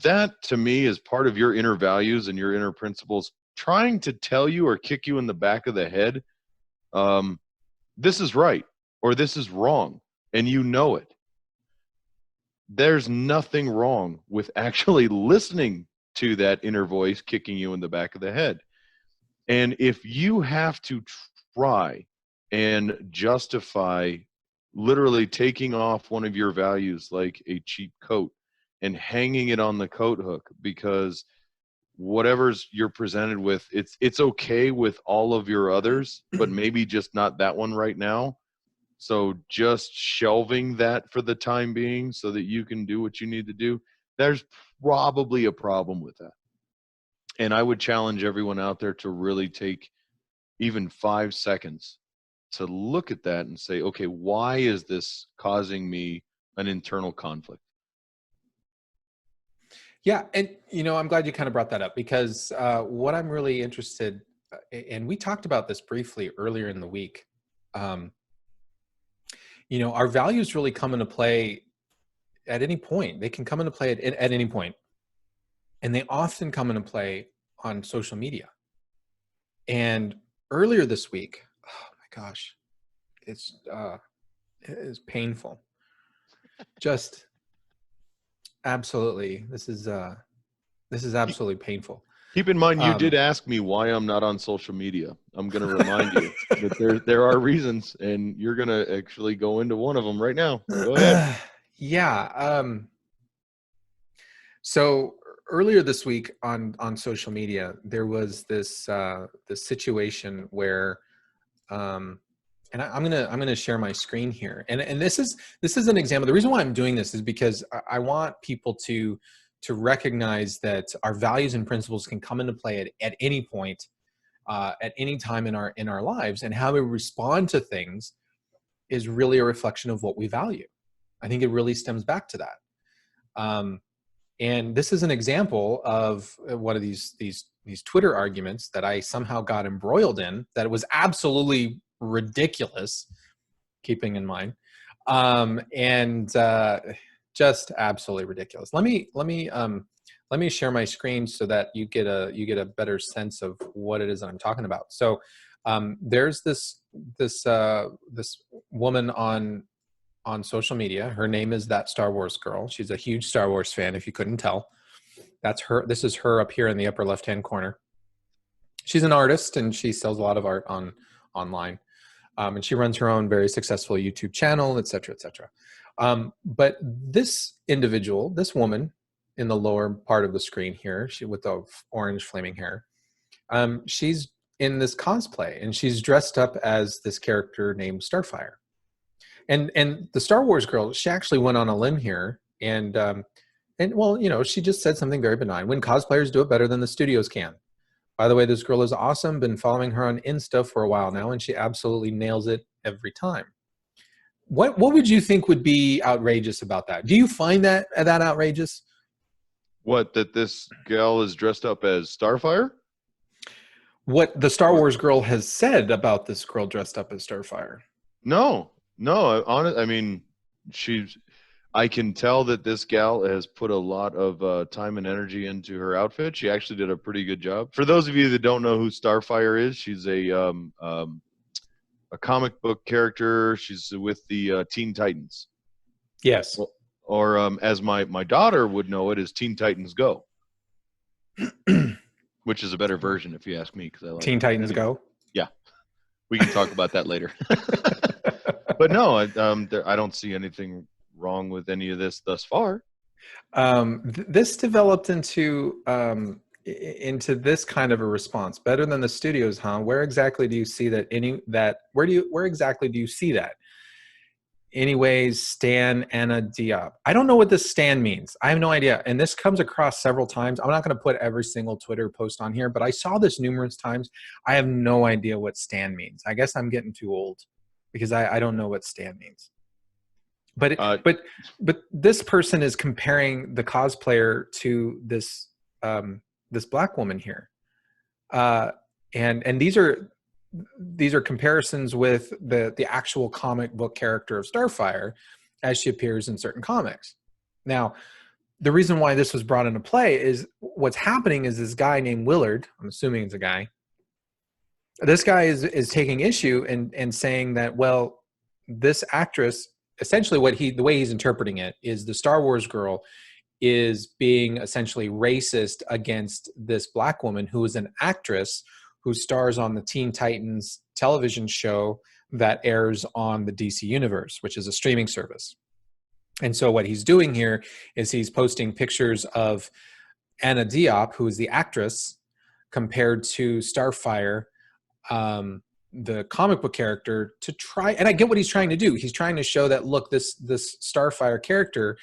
that to me is part of your inner values and your inner principles trying to tell you or kick you in the back of the head, this is right or this is wrong, and you know it. There's nothing wrong with actually listening to that inner voice kicking you in the back of the head. And if you have to try and justify literally taking off one of your values like a cheap coat and hanging it on the coat hook because whatever's you're presented with, it's okay with all of your others, but maybe just not that one right now. So just shelving that for the time being so that you can do what you need to do, there's probably a problem with that. And I would challenge everyone out there to really take even 5 seconds to look at that and say, okay, why is this causing me an internal conflict? Yeah. And, I'm glad you kind of brought that up because what I'm really interested, and we talked about this briefly earlier in the week, our values really come into play at any point. They can come into play at any point. And they often come into play on social media. And earlier this week, oh my gosh, it is painful. Just absolutely. This is absolutely painful. Keep in mind, you did ask me why I'm not on social media. I'm going to remind you that there are reasons, and you're going to actually go into one of them right now. Go ahead. Yeah. So earlier this week on social media, there was this situation where, and I'm gonna share my screen here, and this is an example. The reason why I'm doing this is because I want people to recognize that our values and principles can come into play at any point, at any time in our lives, and how we respond to things is really a reflection of what we value. I think it really stems back to that. And this is an example of one of these Twitter arguments that I somehow got embroiled in, that was absolutely ridiculous, keeping in mind, just absolutely ridiculous. Let me share my screen so that you get a better sense of what it is that I'm talking about. So there's this woman on social media. Her name is That Star Wars Girl. She's a huge Star Wars fan, if you couldn't tell. That's her. This is her up here in the upper left-hand corner. She's an artist, and she sells a lot of art online. And she runs her own very successful YouTube channel, et cetera, et cetera. But this individual, this woman in the lower part of the screen here, she with the orange flaming hair, she's in this cosplay, and she's dressed up as this character named Starfire. And the Star Wars Girl, she actually went on a limb here, and well, you know, she just said something very benign. When cosplayers do it better than the studios can. By the way, this girl is awesome. Been following her on Insta for a while now, and she absolutely nails it every time. What would you think would be outrageous about that? Do you find that outrageous? What, that this gal is dressed up as Starfire? What the Star Wars Girl has said about this girl dressed up as Starfire? No. I mean, I can tell that this gal has put a lot of time and energy into her outfit. She actually did a pretty good job. For those of you that don't know who Starfire is, she's a comic book character. She's with the Teen Titans. Yes. Or as my daughter would know it, is Teen Titans Go, which is a better version if you ask me. Because I like Teen Titans Go. Yeah, we can talk about that later. But no, I don't see anything wrong with any of this thus far. This developed into this kind of a response. Better than the studios, huh? Where exactly do you see that? Where exactly do you see that? Anyways, Stan Anna Diop. I don't know what this Stan means. I have no idea. And this comes across several times. I'm not going to put every single Twitter post on here, but I saw this numerous times. I have no idea what Stan means. I guess I'm getting too old because I don't know what Stan means. But but this person is comparing the cosplayer to this this black woman here, and these are comparisons with the actual comic book character of Starfire as she appears in certain comics. Now, the reason why this was brought into play is what's happening is this guy named Willard, I'm assuming it's a guy, this guy is taking issue and saying that, well, this actress, essentially the way he's interpreting it is the Star Wars Girl is being essentially racist against this black woman who is an actress who stars on the Teen Titans television show that airs on the DC Universe, which is a streaming service. And so what he's doing here is he's posting pictures of Anna Diop, who is the actress, compared to Starfire, the comic book character, to try, and I get what he's trying to do. He's trying to show that, look, this Starfire character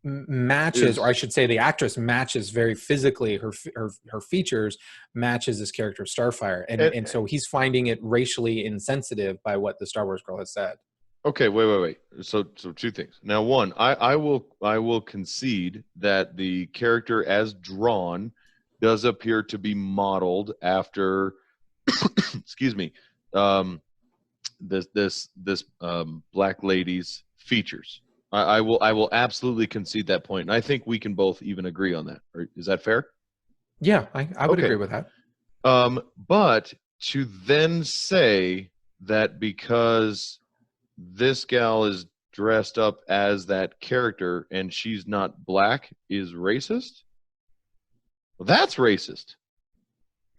matches, or I should say the actress matches very physically, her features matches this character of Starfire. And so he's finding it racially insensitive by what the Star Wars Girl has said. Okay, wait. So two things. Now, one, I will concede that the character as drawn does appear to be modeled after excuse me, this black lady's features. I will absolutely concede that point, and I think we can both even agree on that. Is that fair? Yeah, I would agree with that. But to then say that because this gal is dressed up as that character and she's not black is racist? Well, that's racist.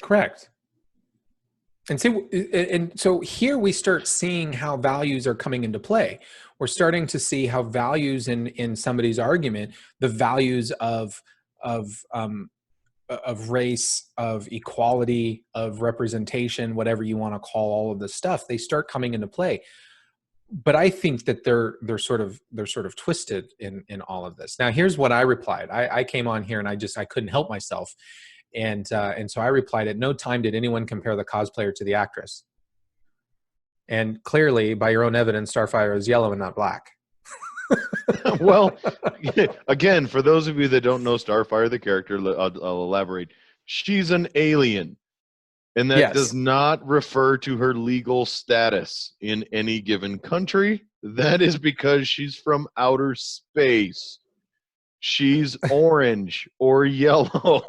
Correct. And so here we start seeing how values are coming into play. We're starting to see how values in somebody's argument, the values of race, of equality, of representation, whatever you want to call all of this stuff, they start coming into play. But I think that they're sort of twisted in all of this. Now, here's what I replied. I came on here and I couldn't help myself. And so I replied, at no time did anyone compare the cosplayer to the actress. And clearly, by your own evidence, Starfire is yellow and not black. Well, again, for those of you that don't know Starfire, the character, I'll elaborate. She's an alien. And that does not refer to her legal status in any given country. That is because she's from outer space. She's orange or yellow.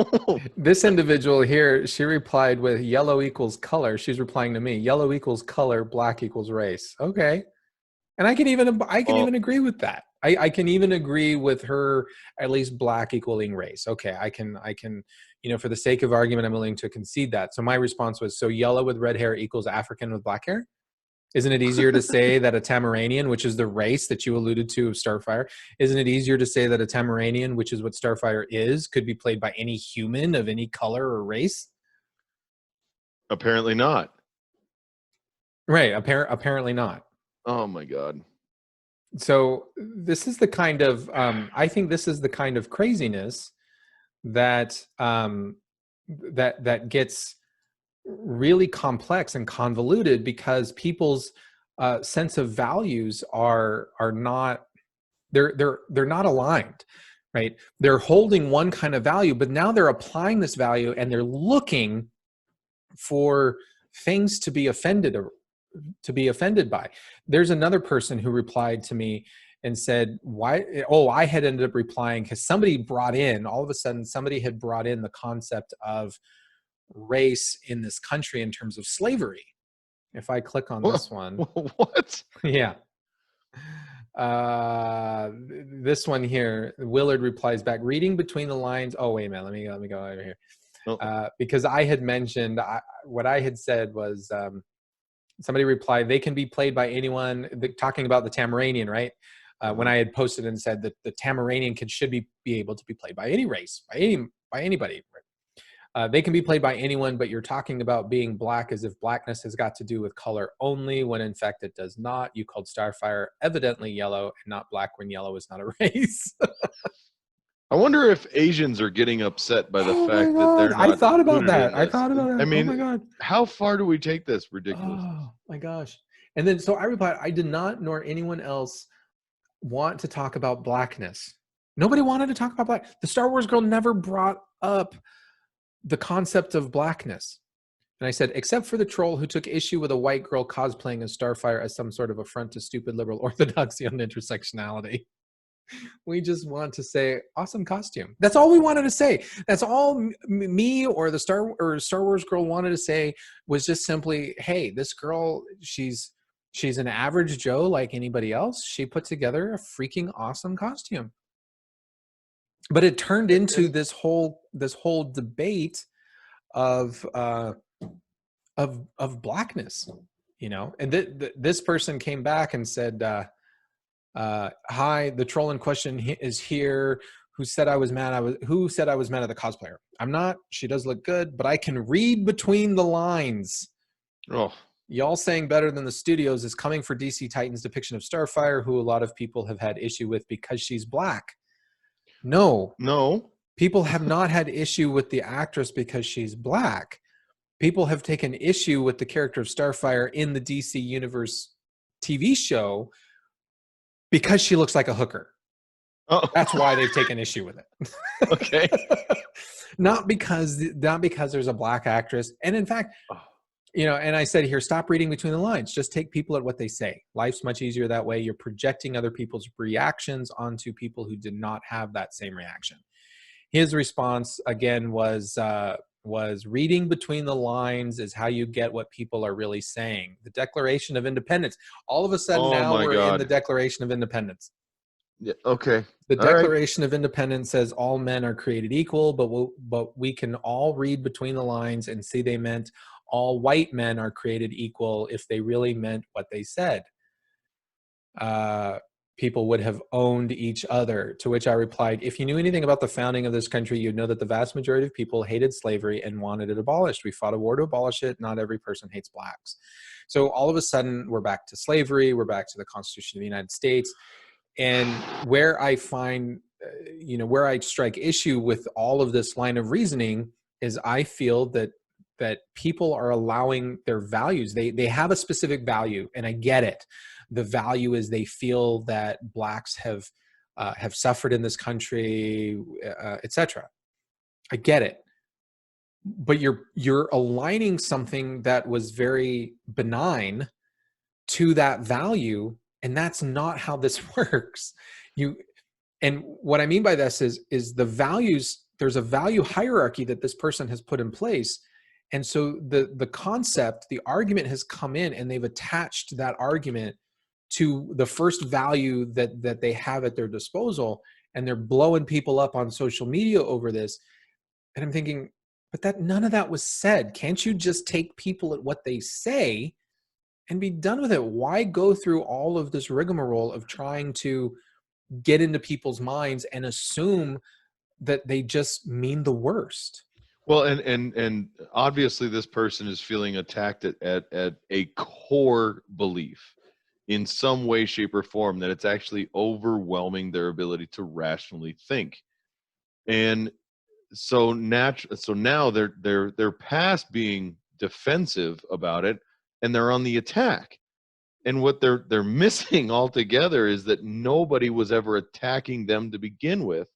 This individual here, she replied with yellow equals color. She's replying to me, yellow equals color, black equals race. Okay. And I can even agree with that. I can even agree with her, at least black equaling race. Okay, I can, for the sake of argument, I'm willing to concede that. So my response was, so yellow with red hair equals African with black hair? Isn't it easier to say that a Tamaranian, which is the race that you alluded to of Starfire, isn't it easier to say that a Tamaranian, which is what Starfire is, could be played by any human of any color or race? Apparently not. Right, apparently not. Oh my God. So this is the kind of, I think this is the kind of craziness that that gets really complex and convoluted because people's sense of values are not, they're not aligned, right? They're holding one kind of value, but now they're applying this value and they're looking for things to be offended by. There's another person who replied to me and said, why? Oh, I had ended up replying because all of a sudden somebody had brought in the concept of race in this country in terms of slavery. If I click on this one. What? Yeah. This one here, Willard replies back, reading between the lines. Oh, wait a minute. Let me go over here. Because I had mentioned, what I had said was, somebody replied, they can be played by anyone, talking about the Tamaranian, right? When I had posted and said that the Tamaranian should be able to be played by any race, by anybody. They can be played by anyone, but you're talking about being black as if blackness has got to do with color only, when in fact it does not. You called Starfire evidently yellow and not black when yellow is not a race. I wonder if Asians are getting upset by the fact that they're not. I thought about that. I mean, oh my God. How far do we take this ridiculousness? Oh my gosh. And then, so I replied, I did not, nor anyone else, want to talk about blackness. Nobody wanted to talk about black. The Star Wars girl never brought up the concept of blackness. And I said, except for the troll who took issue with a white girl cosplaying as Starfire as some sort of affront to stupid liberal orthodoxy on intersectionality. We just want to say, awesome costume. That's all we wanted to say. That's all me or the Star Wars girl wanted to say, was just simply, hey, this girl, she's an average Joe like anybody else. She put together a freaking awesome costume. But it turned into this whole debate of blackness, and this person came back and said, hi, the troll in question is here. Who said I was mad at the cosplayer? I'm not. She does look good, but I can read between the lines. Oh, y'all saying better than the studios is coming for DC Titan's depiction of Starfire, who a lot of people have had issue with because she's black. No. People have not had issue with the actress because she's black. People have taken issue with the character of Starfire in the DC Universe TV show because she looks like a hooker. Oh. That's why they've taken issue with it. Okay. Not because there's a black actress. And in fact, and I said here, stop reading between the lines. Just take people at what they say. Life's much easier that way. You're projecting other people's reactions onto people who did not have that same reaction. His response, again, was reading between the lines is how you get what people are really saying. The Declaration of Independence. All of a sudden we're in the Declaration of Independence. Yeah, okay. The Declaration of Independence says all men are created equal, but we can all read between the lines and see they meant all white men are created equal if they really meant what they said. People would have owned each other, to which I replied, if you knew anything about the founding of this country, you'd know that the vast majority of people hated slavery and wanted it abolished. We fought a war to abolish it. Not every person hates blacks. So all of a sudden, we're back to slavery. We're back to the Constitution of the United States. And where I find, where I strike issue with all of this line of reasoning is I feel that people are allowing their values. They have a specific value, and I get it. The value is they feel that blacks have suffered in this country, etc. I get it, but you're aligning something that was very benign to that value, and that's not how this works. And what I mean by this is the values. There's a value hierarchy that this person has put in place. And so the concept, the argument has come in, and they've attached that argument to the first value that they have at their disposal, and they're blowing people up on social media over this. And I'm thinking, but that none of that was said. Can't you just take people at what they say and be done with it? Why go through all of this rigmarole of trying to get into people's minds and assume that they just mean the worst? Well, and obviously this person is feeling attacked at a core belief in some way, shape, or form that it's actually overwhelming their ability to rationally think. And so now they're past being defensive about it, and they're on the attack. And what they're missing altogether is that nobody was ever attacking them to begin with.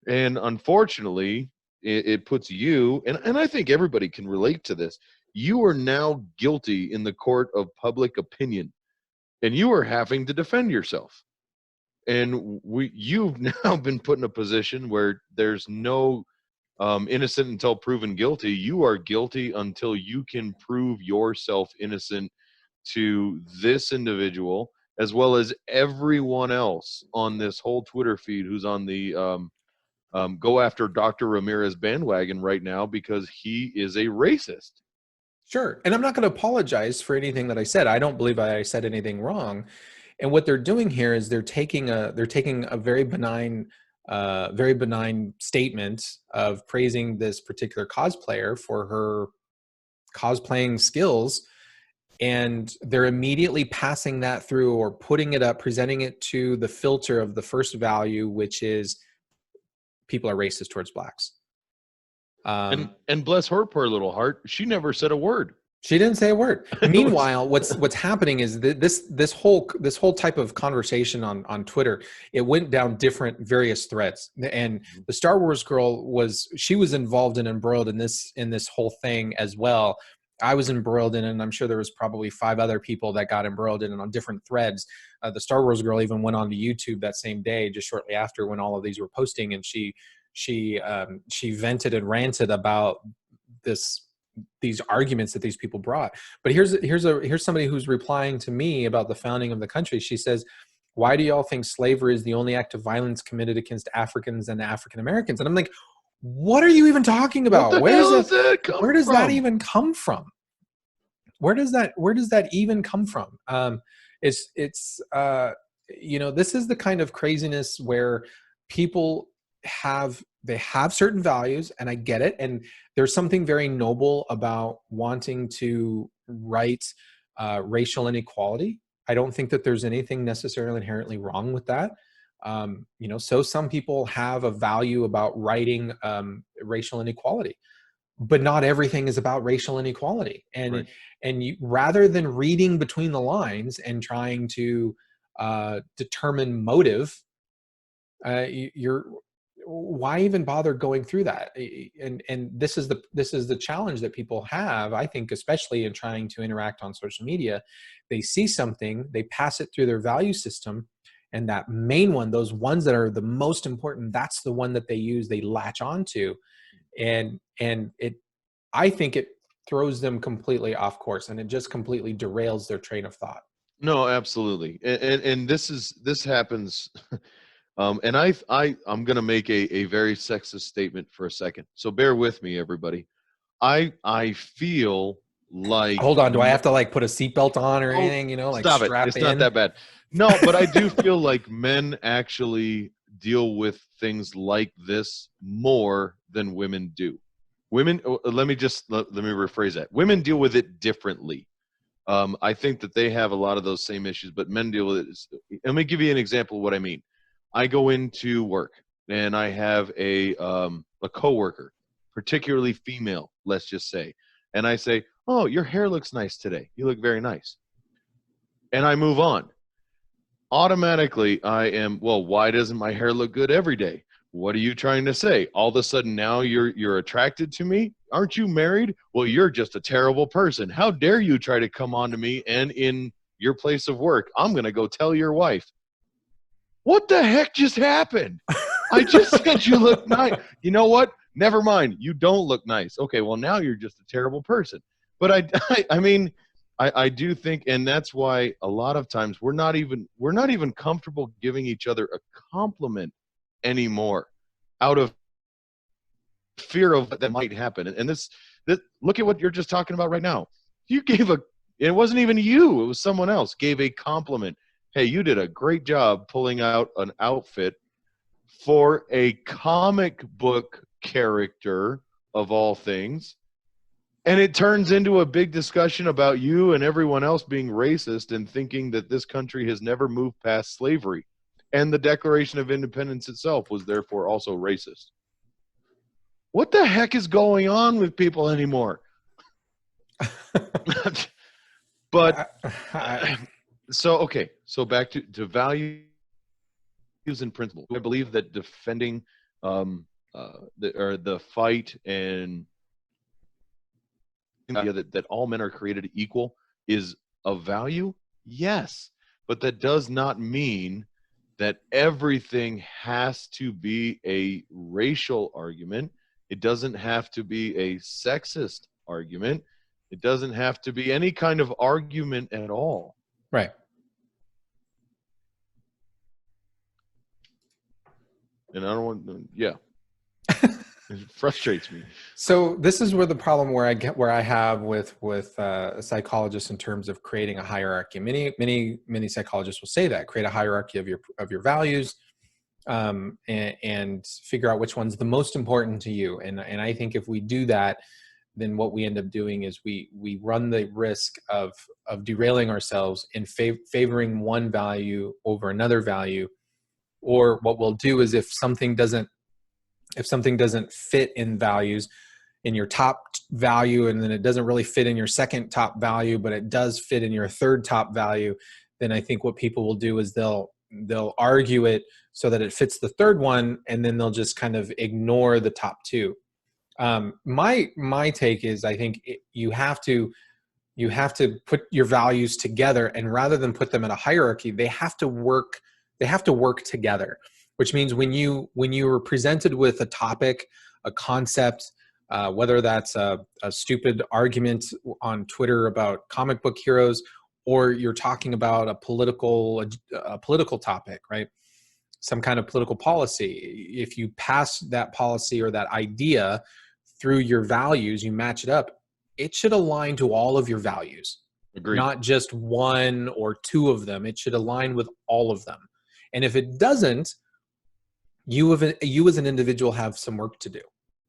And unfortunately, it puts you, and I think everybody can relate to this, you are now guilty in the court of public opinion, and you are having to defend yourself. And you've now been put in a position where there's no innocent until proven guilty. You are guilty until you can prove yourself innocent to this individual, as well as everyone else on this whole Twitter feed who's on the go after Dr. Ramirez bandwagon right now because he is a racist. Sure. And I'm not going to apologize for anything that I said. I don't believe I said anything wrong. And what they're doing here is they're taking a very benign statement of praising this particular cosplayer for her cosplaying skills, and they're immediately passing that through or putting it up, presenting it to the filter of the first value, which is people are racist towards blacks. And bless her poor little heart, she never said a word. She didn't say a word. Meanwhile, what's happening is this whole type of conversation on Twitter, it went down different various threads. And the Star Wars girl was involved and embroiled in this whole thing as well. I was embroiled in it, and I'm sure there was probably 5 other people that got embroiled in it on different threads. The Star Wars girl even went on to YouTube that same day, just shortly after when all of these were posting, and she vented and ranted about these arguments that these people brought. But here's somebody who's replying to me about the founding of the country. She says, "Why do y'all think slavery is the only act of violence committed against Africans and African Americans?" And I'm like, what are you even talking about? Where does that even come from? Where does that even come from? It's this is the kind of craziness where people have certain values, and I get it. And there's something very noble about wanting to right racial inequality. I don't think that there's anything necessarily inherently wrong with that. So some people have a value about righting racial inequality, but not everything is about racial inequality. And right. And you, rather than reading between the lines and trying to determine motive, why even bother going through that? And this is the challenge that people have, I think, especially in trying to interact on social media. They see something, they pass it through their value system, and that main one, those ones that are the most important, that's the one that they latch onto, and I think it throws them completely off course, and it just completely derails their train of thought. No, absolutely. And this happens. And I'm going to make a very sexist statement for a second. So bear with me, everybody. I feel like, hold on, do I have to like put a seatbelt on or anything, like stop strap it. It's in? not that bad. No, but I do feel like men actually deal with things like this more than women do. Women, let me rephrase that. Women deal with it differently. I think that they have a lot of those same issues, but men deal with it. Let me give you an example of what I mean. I go into work and I have a coworker particularly female, let's just say, and I say, oh, your hair looks nice today. You look very nice. And I move on. Automatically, I am, well, why doesn't my hair look good every day? What are you trying to say? All of a sudden now you're attracted to me? Aren't you married? Well, you're just a terrible person. How dare you try to come on to me and in your place of work? I'm going to go tell your wife. What the heck just happened? I just said you look nice. You know what? Never mind. You don't look nice. Okay, well, now you're just a terrible person. But I mean, I do think, and that's why a lot of times we're not even comfortable giving each other a compliment anymore out of fear of what that might happen. And this look at what you're just talking about right now. You gave it wasn't even you, it was someone else, gave a compliment. Hey, you did a great job pulling out an outfit for a comic book character of all things. And it turns into a big discussion about you and everyone else being racist and thinking that this country has never moved past slavery. And the Declaration of Independence itself was therefore also racist. What the heck is going on with people anymore? But so back to values and principles. I believe that defending the fight and that all men are created equal is a value, yes, but that does not mean that everything has to be a racial argument. It doesn't have to be a sexist argument. It doesn't have to be any kind of argument at all. Right. And I don't want, yeah. It frustrates me. So this is where the problem where I have with psychologists in terms of creating a hierarchy. Many psychologists will say that, create a hierarchy of your values, and figure out which one's the most important to you. And I think if we do that, then what we end up doing is we run the risk of derailing ourselves in favoring one value over another value. Or what we'll do is if something doesn't fit in values, in your top value, and then it doesn't really fit in your second top value, but it does fit in your third top value, then I think what people will do is they'll argue it so that it fits the third one, and then they'll just kind of ignore the top two. My take is, I think you have to put your values together, and rather than put them in a hierarchy, they have to work together. Which means when you are presented with a topic, a concept, whether that's a stupid argument on Twitter about comic book heroes, or you're talking about a political topic, right? Some kind of political policy. If you pass that policy or that idea through your values, you match it up, it should align to all of your values. Agreed. Not just one or two of them. It should align with all of them. And if it doesn't, you as an individual have some work to do.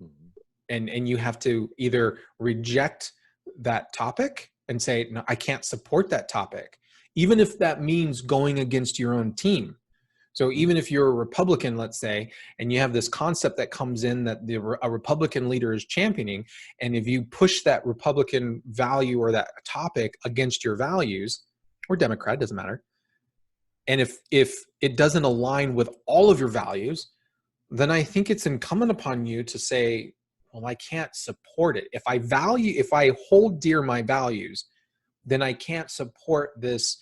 Mm-hmm. And you have to either reject that topic and say, no, I can't support that topic, even if that means going against your own team. So even if you're a Republican, let's say, and you have this concept that comes in that a Republican leader is championing, and if you push that Republican value or that topic against your values, or Democrat, doesn't matter, and if it doesn't align with all of your values, then I think it's incumbent upon you to say, well, I can't support it. If I hold dear my values, then I can't support this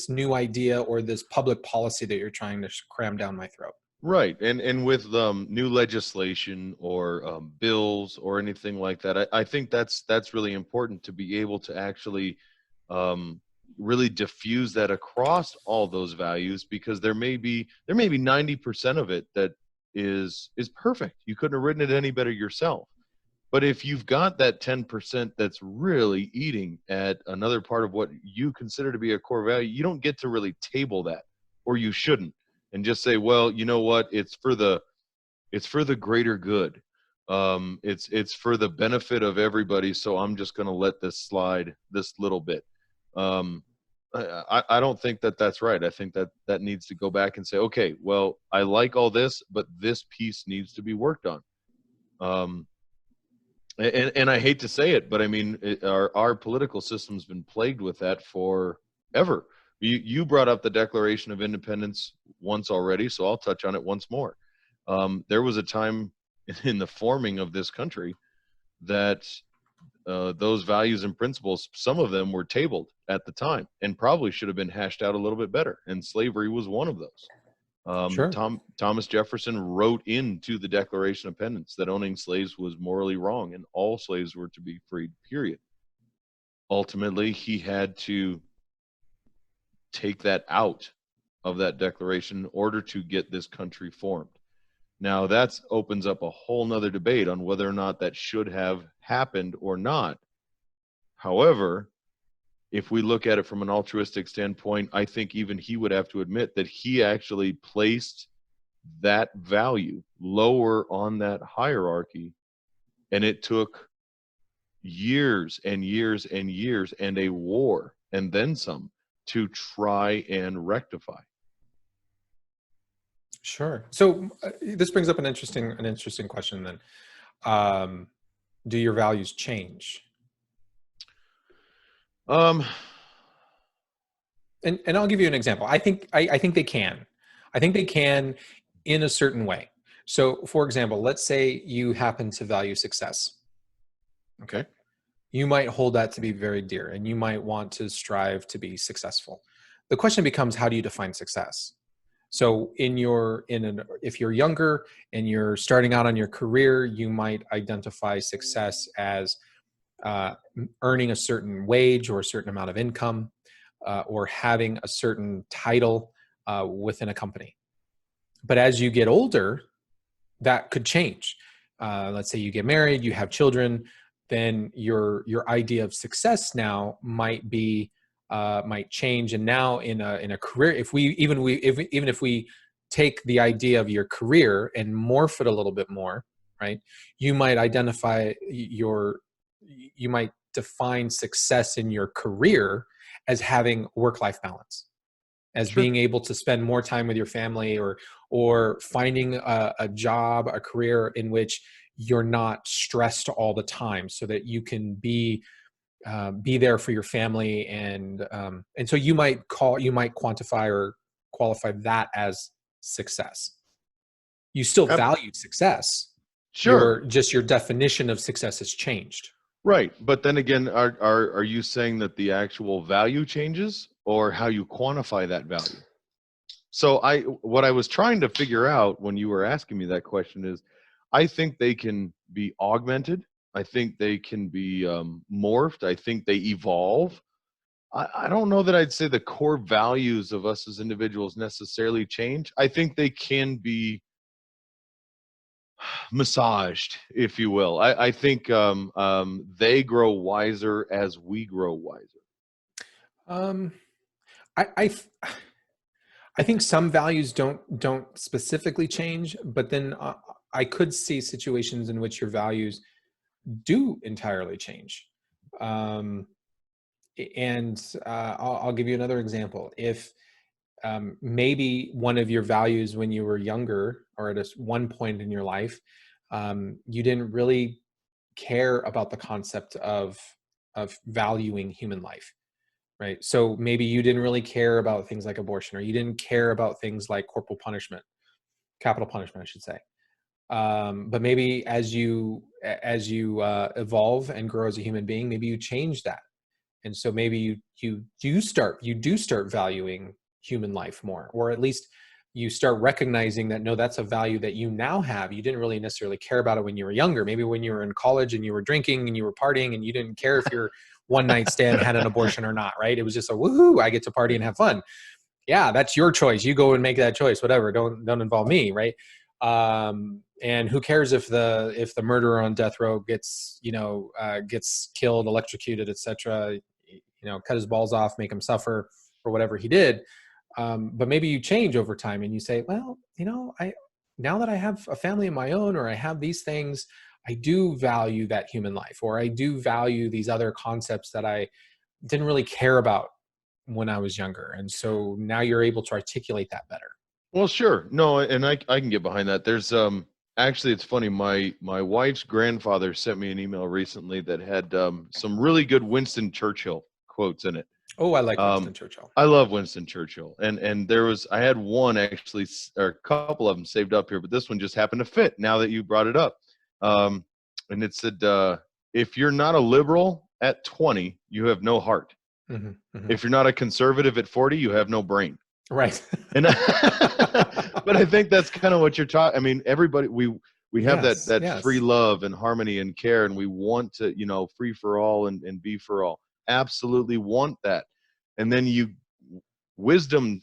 new idea or this public policy that you're trying to cram down my throat. Right. And with new legislation or bills or anything like that, I think that's really important to be able to actually really diffuse that across all those values, because there may be 90% of it that is perfect. You couldn't have written it any better yourself. But if you've got that 10% that's really eating at another part of what you consider to be a core value, you don't get to really table that, or you shouldn't, and just say, well, you know what, it's for the greater good. It's for the benefit of everybody, so I'm just going to let this slide this little bit. I don't think that's right. I think that needs to go back and say, okay, well, I like all this, but this piece needs to be worked on. Um, and I hate to say it, but I mean, our political system's been plagued with that forever. You brought up the Declaration of Independence once already, so I'll touch on it once more. There was a time in the forming of this country that those values and principles, some of them were tabled at the time and probably should have been hashed out a little bit better. And slavery was one of those. Sure. Thomas Jefferson wrote into the Declaration of Independence that owning slaves was morally wrong and all slaves were to be freed, period. Ultimately, he had to take that out of that declaration in order to get this country formed. Now, that opens up a whole nother debate on whether or not that should have happened or not. However, if we look at it from an altruistic standpoint, I think even he would have to admit that he actually placed that value lower on that hierarchy, and it took years and years and years and a war and then some to try and rectify. Sure. So this brings up an interesting question then. Do your values change? Um, And I'll give you an example. I think they can. I think they can in a certain way. So for example, let's say you happen to value success. okay. You might hold that to be very dear and you might want to strive to be successful. The question becomes, how do you define success? So if you're younger and you're starting out on your career, you might identify success as earning a certain wage or a certain amount of income, or having a certain title within a company. But as you get older, that could change. Let's say you get married, you have children, then your idea of success now might change. And now in a career, if we take the idea of your career and morph it a little bit more, right? You might define success in your career as having work-life balance, as Sure. being able to spend more time with your family, or finding a job, a career in which you're not stressed all the time, so that you can be there for your family, and so you might quantify or qualify that as success. You still value success. Sure. Your definition of success has changed. Right. But then again, are you saying that the actual value changes or how you quantify that value? So what I was trying to figure out when you were asking me that question is, I think they can be augmented. I think they can be morphed. I think they evolve. I don't know that I'd say the core values of us as individuals necessarily change. I think they can be massaged, if you will. I think they grow wiser as we grow wiser. Um, I think some values don't specifically change, but then I could see situations in which your values do entirely change. And I'll give you another example. If maybe one of your values when you were younger, or at one point in your life, you didn't really care about the concept of valuing human life, right? So maybe you didn't really care about things like abortion, or you didn't care about things like capital punishment, I should say. But maybe as you evolve and grow as a human being, maybe you change that, and so maybe you do start valuing human life more, or at least you start recognizing that, no, that's a value that you now have. You didn't really necessarily care about it when you were younger. Maybe when you were in college and you were drinking and you were partying and you didn't care if your one night stand had an abortion or not, right? It was just a woohoo, I get to party and have fun. Yeah, that's your choice. You go and make that choice, whatever. Don't involve me, right? And who cares if the murderer on death row gets killed, electrocuted, etc. Cut his balls off, make him suffer for whatever he did. But maybe you change over time and you say, well, now that I have a family of my own, or I have these things, I do value that human life, or I do value these other concepts that I didn't really care about when I was younger. And so now you're able to articulate that better. Well, sure. No, and I can get behind that. There's Actually, it's funny. My wife's grandfather sent me an email recently that had some really good Winston Churchill quotes in it. Oh, I like Um, Winston Churchill. I love Winston Churchill, and I had one actually, or a couple of them saved up here, but this one just happened to fit now that you brought it up. Um, and it said, "If you're not a liberal at 20, you have no heart. Hmm. Hmm. If you're not a conservative at 40, you have no brain." Right. And but I think that's kind of what you're talking. I mean, everybody we have Yes. that Yes. free love and harmony and care, and we want to, free for all and be for all. Absolutely want that. And then wisdom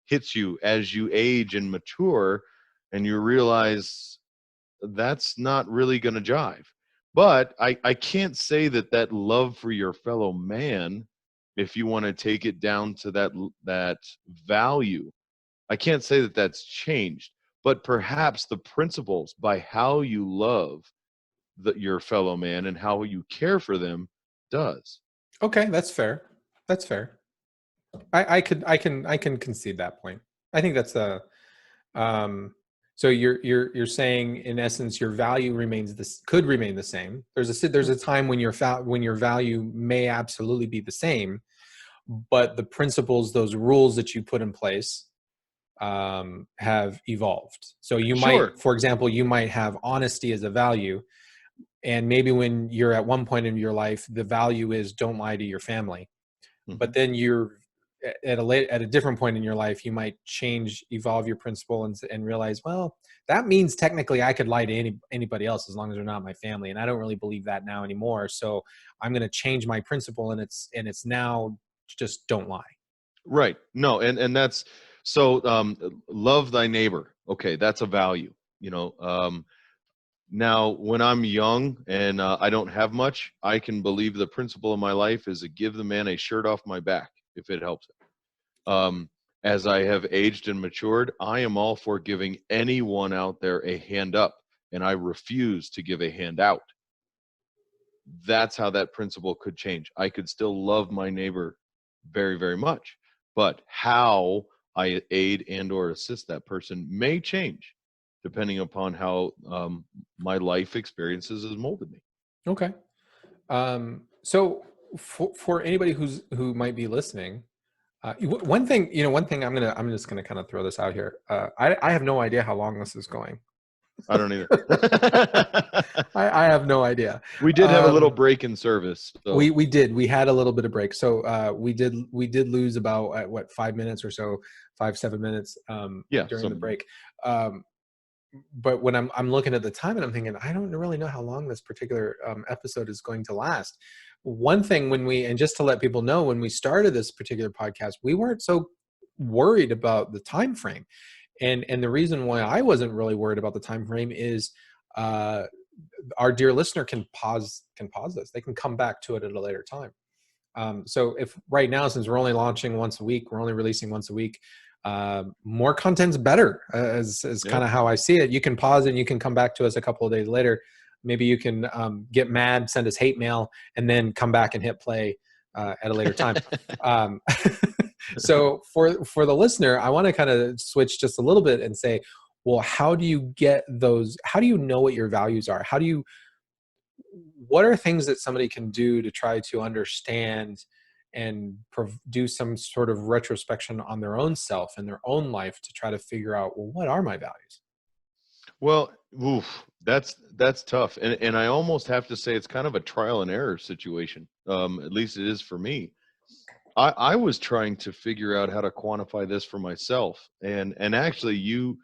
hits you as you age and mature, and you realize that's not really going to jive. But I can't say that love for your fellow man, if you want to take it down to that value, I can't say that that's changed, but perhaps the principles by how you love your fellow man and how you care for them does. Okay, that's fair. That's fair. I can concede that point. I think that's a so you're saying in essence your value could remain the same. There's a time when your value may absolutely be the same, but the principles, those rules that you put in place, have evolved. So you Sure. might, for example, you might have honesty as a value, and maybe when you're at one point in your life, the value is don't lie to your family. But Mhm. then you're at a different point in your life, you might evolve your principle and realize, well, that means technically I could lie to anybody else as long as they're not my family, and I don't really believe that now anymore. So I'm going to change my principle, and it's now just don't lie. Right. No, and that's so love thy neighbor. Okay, that's a value. Now, when I'm young and I don't have much, I can believe the principle of my life is to give the man a shirt off my back if it helps him. As I have aged and matured, I am all for giving anyone out there a hand up, and I refuse to give a hand out. That's how that principle could change. I could still love my neighbor very, very much, but how I aid and or assist that person may change depending upon how my life experiences has molded me. Okay. So for anybody who might be listening, one thing I'm just gonna kind of throw this out here. I have no idea how long this is going. I don't either. I have no idea. We did have a little break in service. So. We had a little bit of break. So we did lose about 5 minutes or so, 7 minutes during the break. But when I'm looking at the time and I'm thinking, I don't really know how long this particular episode is going to last. One thing and just to let people know, when we started this particular podcast, we weren't so worried about the time frame. And the reason why I wasn't really worried about the time frame is our dear listener can pause this. They can come back to it at a later time. So if right now, since we're only launching once a week, we're only releasing once a week, more content's better, is kind of how I see it. You can pause it and you can come back to us a couple of days later. Maybe you can get mad, send us hate mail, and then come back and hit play at a later time. So for the listener, I want to kind of switch just a little bit and say, well, how do you get those? How do you know what your values are? What are things that somebody can do to try to understand and do some sort of retrospection on their own self and their own life to try to figure out, well, what are my values? Well, that's tough. And I almost have to say it's kind of a trial and error situation. At least it is for me. I was trying to figure out how to quantify this for myself. And actually you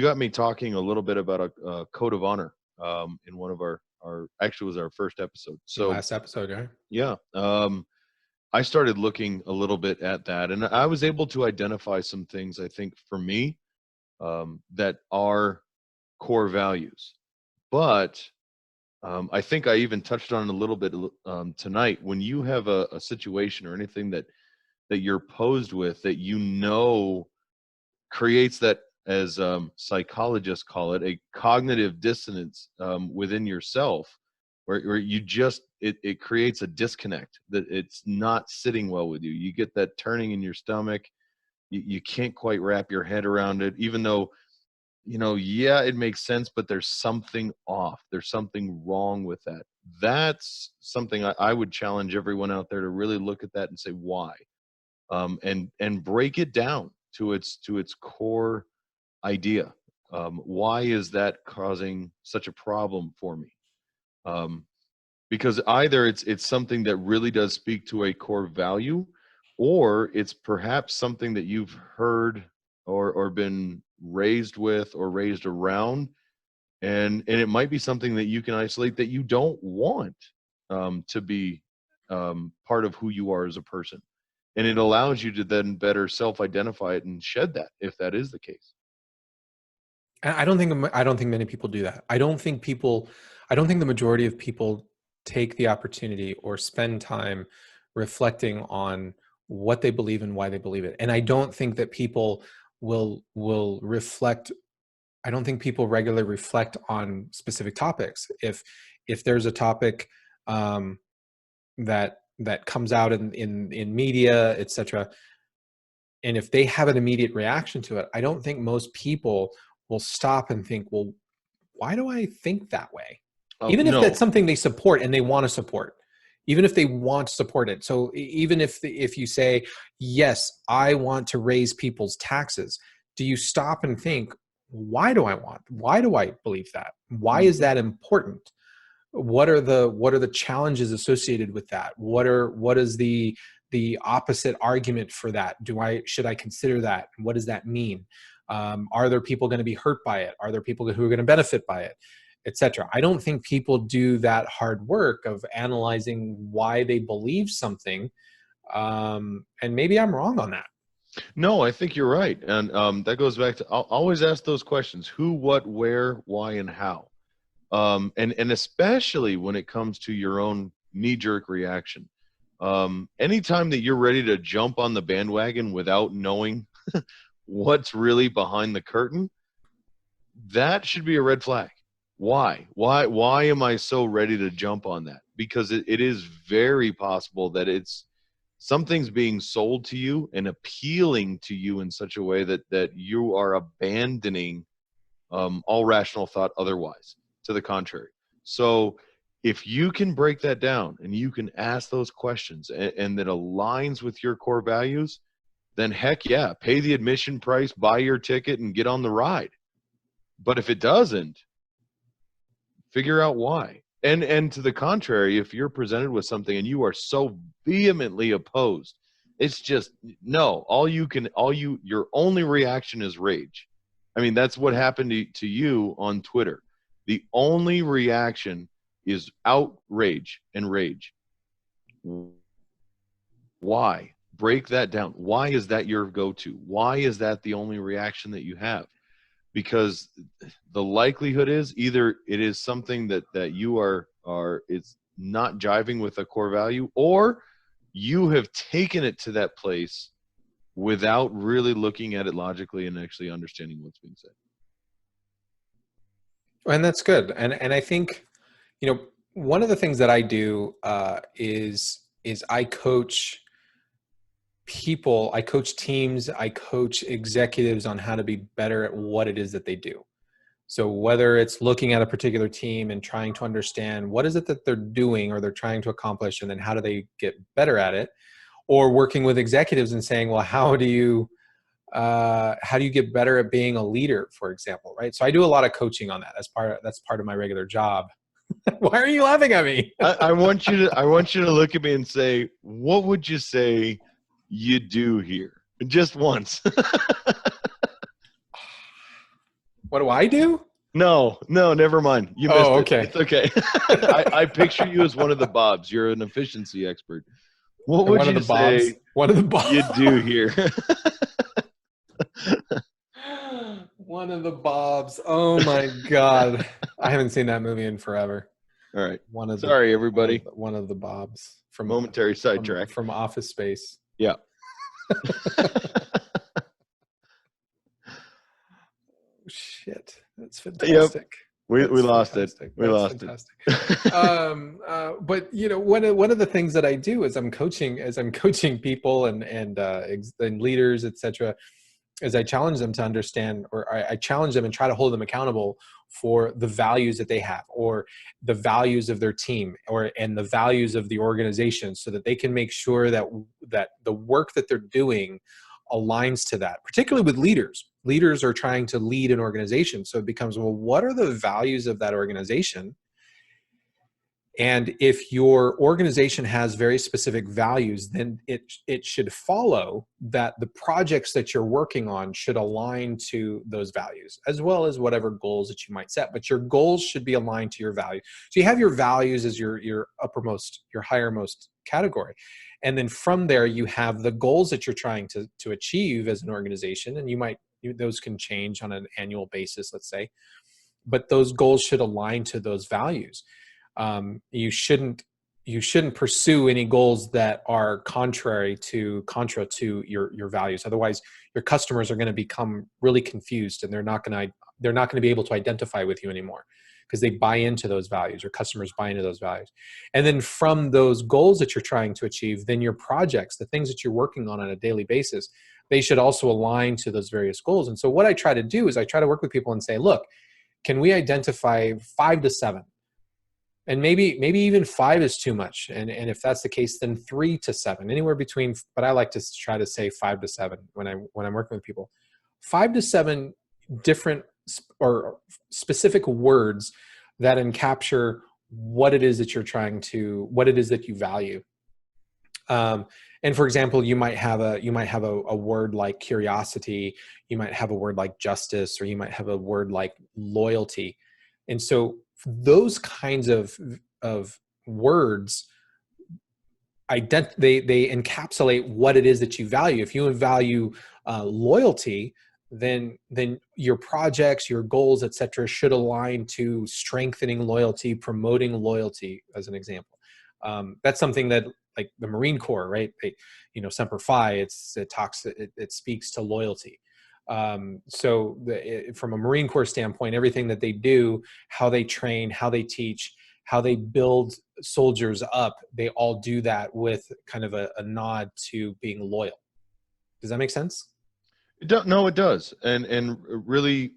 got me talking a little bit about a code of honor in one of our actually was our first episode. So Last episode, right? yeah. I started looking a little bit at that, and I was able to identify some things, I think, for me, that are core values. But I think I even touched on it a little bit tonight. When you have a situation or anything that you're posed with that creates that, as psychologists call it, a cognitive dissonance within yourself, where you just it creates a disconnect, that it's not sitting well with you. You get that turning in your stomach. You can't quite wrap your head around it, even though yeah, it makes sense, but there's something off. There's something wrong with that. That's something I would challenge everyone out there to really look at that and say why, and break it down to its core idea. Why is that causing such a problem for me? Because either it's something that really does speak to a core value, or it's perhaps something that you've heard or been raised with or raised around, and it might be something that you can isolate that you don't want to be part of who you are as a person, and it allows you to then better self-identify it and shed that if that is the case. I don't think many people do that. I don't think the majority of people take the opportunity or spend time reflecting on what they believe and why they believe it. And I don't think that people will reflect. I don't think people regularly reflect on specific topics. If there's a topic that comes out in media, etc., and if they have an immediate reaction to it, I don't think most people will stop and think, well, why do I think that way? Even if that's something they support and they want to support, even if they want to support it. So even if you say, yes, I want to raise people's taxes, do you stop and think, why do I believe that? Why is that important? What are the challenges associated with that? What is the opposite argument for that? Should I consider that? What does that mean? Are there people going to be hurt by it? Are there people who are going to benefit by it, etc.? I don't think people do that hard work of analyzing why they believe something. And maybe I'm wrong on that. No, I think you're right. And that goes back to, I'll always ask those questions: who, what, where, why, and how. And especially when it comes to your own knee-jerk reaction. Anytime that you're ready to jump on the bandwagon without knowing what's really behind the curtain, that should be a red flag. Why am I so ready to jump on that? Because it is very possible that something's being sold to you and appealing to you in such a way that you are abandoning all rational thought otherwise, to the contrary. So if you can break that down and you can ask those questions and that aligns with your core values, then heck yeah, pay the admission price, buy your ticket, and get on the ride. But if it doesn't, figure out why. And to the contrary, if you're presented with something and you are so vehemently opposed, it's just no. Your only reaction is rage. I mean, that's what happened to you on Twitter. The only reaction is outrage and rage. Why? Break that down. Why is that your go-to? Why is that the only reaction that you have? Because the likelihood is either it is something that you are it's not jiving with a core value, or you have taken it to that place without really looking at it logically and actually understanding what's being said. And that's good. And I think, one of the things that I do is I coach people, I coach teams, I coach executives on how to be better at what it is that they do. So whether it's looking at a particular team and trying to understand what is it that they're doing or they're trying to accomplish, and then how do they get better at it, or working with executives and saying, well, how do you get better at being a leader, for example, right? So I do a lot of coaching on that. That's part of my regular job. Why are you laughing at me? I want you to look at me and say, what would you say you do here? Just once. What do I do? No, never mind. You missed okay. It's okay. I picture you as one of the Bobs. You're an efficiency expert. What would you say one of the Bobs you do here? One of the Bobs. Oh my God. I haven't seen that movie in forever. All right. Sorry, everybody. One of the Bobs from momentary sidetrack from Office Space. Yeah. Shit, that's fantastic. Yep. We lost it. We lost it. But one of the things that I do is I'm coaching people and leaders, etc. is I challenge them to understand, or I challenge them and try to hold them accountable for the values that they have, or the values of their team, and the values of the organization, so that they can make sure that the work that they're doing aligns to that. Particularly with leaders. Leaders are trying to lead an organization. So it becomes, well, what are the values of that organization? And if your organization has very specific values, then it should follow that the projects that you're working on should align to those values, as well as whatever goals that you might set. But your goals should be aligned to your value. So you have your values as your uppermost, your highermost category. And then from there, you have the goals that you're trying to achieve as an organization. And those can change on an annual basis, let's say. But those goals should align to those values. You shouldn't pursue any goals that are contra to your values. Otherwise, your customers are going to become really confused, and they're not going to be able to identify with you anymore, because they buy into those values, or customers buy into those values. And then from those goals that you're trying to achieve, then your projects, the things that you're working on a daily basis, they should also align to those various goals. And so what I try to do is I try to work with people and say, look, can we identify 5 to 7? And maybe even 5 is too much. And if that's the case, then 3 to 7, anywhere between, but I like to try to say 5 to 7 when I'm working with people. 5 to 7 different or specific words that encapture what it is that what it is that you value. And for example, you might have a word like curiosity, you might have a word like justice, or you might have a word like loyalty. And so those kinds of words, they encapsulate what it is that you value. If you value loyalty, then your projects, your goals, etc., should align to strengthening loyalty, promoting loyalty, as an example. That's something that, like the Marine Corps, right? Semper Fi, it speaks to loyalty. So from a Marine Corps standpoint, everything that they do, how they train, how they teach, how they build soldiers up, they all do that with kind of a nod to being loyal. Does that make sense? No, it does. And really,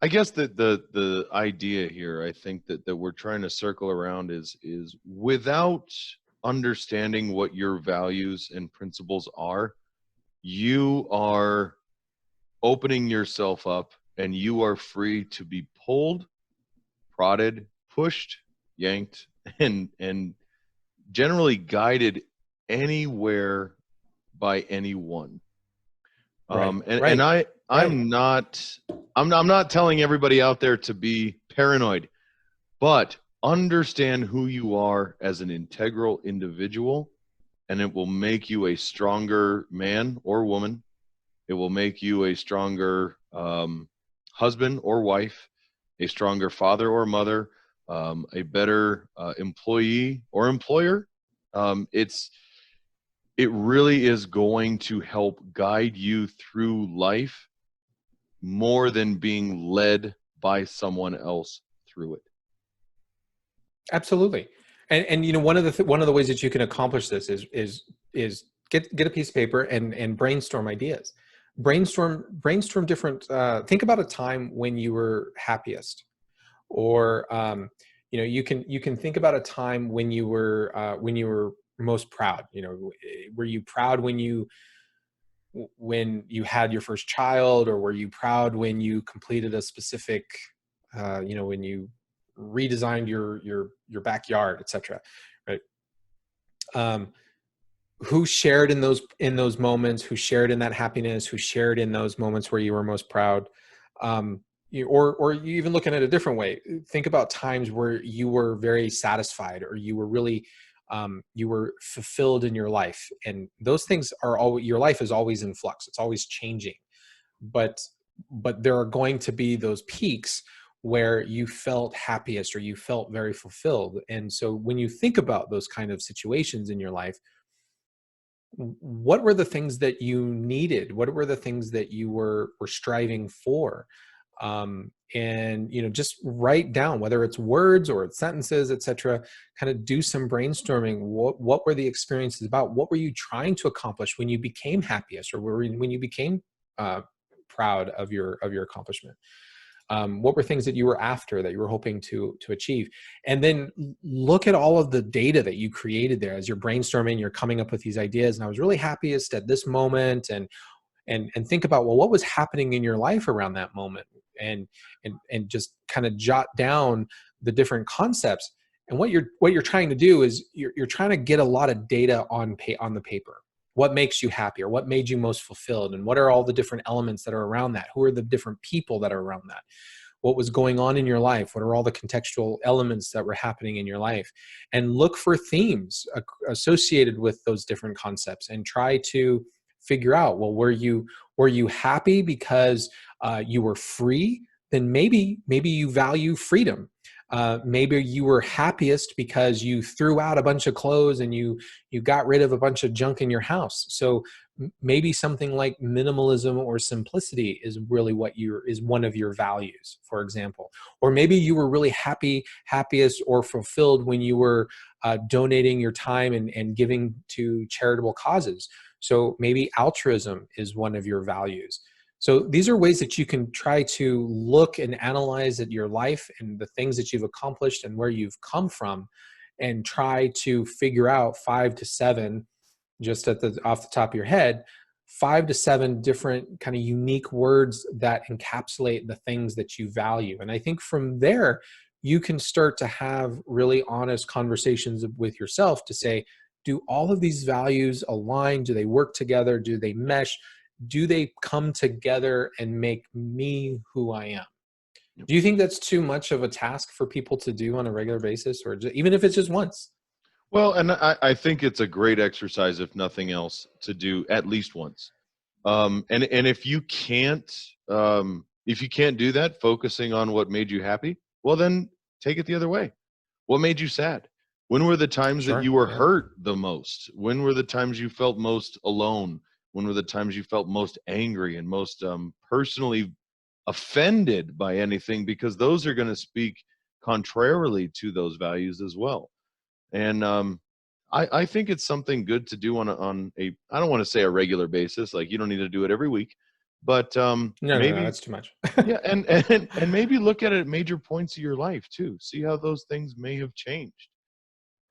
I guess that the idea here, I think that we're trying to circle around is without understanding what your values and principles are, you are opening yourself up, and you are free to be pulled, prodded, pushed, yanked, and generally guided anywhere by anyone. Right. I'm not telling everybody out there to be paranoid, but understand who you are as an integral individual, and it will make you a stronger man or woman. It will make you a stronger husband or wife, a stronger father or mother, a better employee or employer. It really is going to help guide you through life more than being led by someone else through it. Absolutely. And one of the ways that you can accomplish this is get a piece of paper and brainstorm ideas. Brainstorm different, think about a time when you were happiest, or you can think about a time when you were most proud. Were you proud when you had your first child, or were you proud when you completed a specific when you redesigned your backyard, etc., right? Who shared in those moments, who shared in that happiness, who shared in those moments where you were most proud? Or you even looking at it a different way, think about times where you were very satisfied, or you were really you were fulfilled in your life. And those things your life is always in flux, it's always changing, but there are going to be those peaks where you felt happiest, or you felt very fulfilled. And so when you think about those kind of situations in your life, what were the things that you needed? What were the things that you were striving for? And just write down, whether it's words or it's sentences, etc., kind of do some brainstorming. What were the experiences about? What were you trying to accomplish when you became happiest, or when you became proud of your accomplishment? What were things that you were after, that you were hoping to achieve? And then look at all of the data that you created there as you're brainstorming, you're coming up with these ideas. And I was really happiest at this moment, and think about, well, what was happening in your life around that moment, and just kind of jot down the different concepts. And what you're trying to do is you're trying to get a lot of data on the paper. What makes you happy, or what made you most fulfilled, and what are all the different elements that are around that? Who are the different people that are around that? What was going on in your life? What are all the contextual elements that were happening in your life? And look for themes associated with those different concepts, and try to figure out, well, were you happy because you were free? Then maybe you value freedom. Maybe you were happiest because you threw out a bunch of clothes and you got rid of a bunch of junk in your house. So maybe something like minimalism or simplicity is really is one of your values, for example. Or maybe you were really happiest or fulfilled when you were donating your time and giving to charitable causes. So maybe altruism is one of your values. So these are ways that you can try to look and analyze at your life and the things that you've accomplished and where you've come from, and try to figure out 5 to 7, just off the top of your head, 5 to 7 different kind of unique words that encapsulate the things that you value. And I think from there, you can start to have really honest conversations with yourself to say, do all of these values align? Do they work together? Do they mesh? Do they come together and make me who I am? Do you think that's too much of a task for people to do on a regular basis, or even if it's just once? Well, and I think it's a great exercise, if nothing else, to do at least once. And if you can't do that, focusing on what made you happy, well, then take it the other way. What made you sad? When were the times that Sure. you were Yeah. hurt the most? When were the times you felt most alone? When were the times you felt most angry and most personally offended by anything? Because those are going to speak contrarily to those values as well. And I think it's something good to do on a I don't want to say a regular basis, like you don't need to do it every week, but No, maybe that's too much. yeah, and maybe look at it at major points of your life too. See how those things may have changed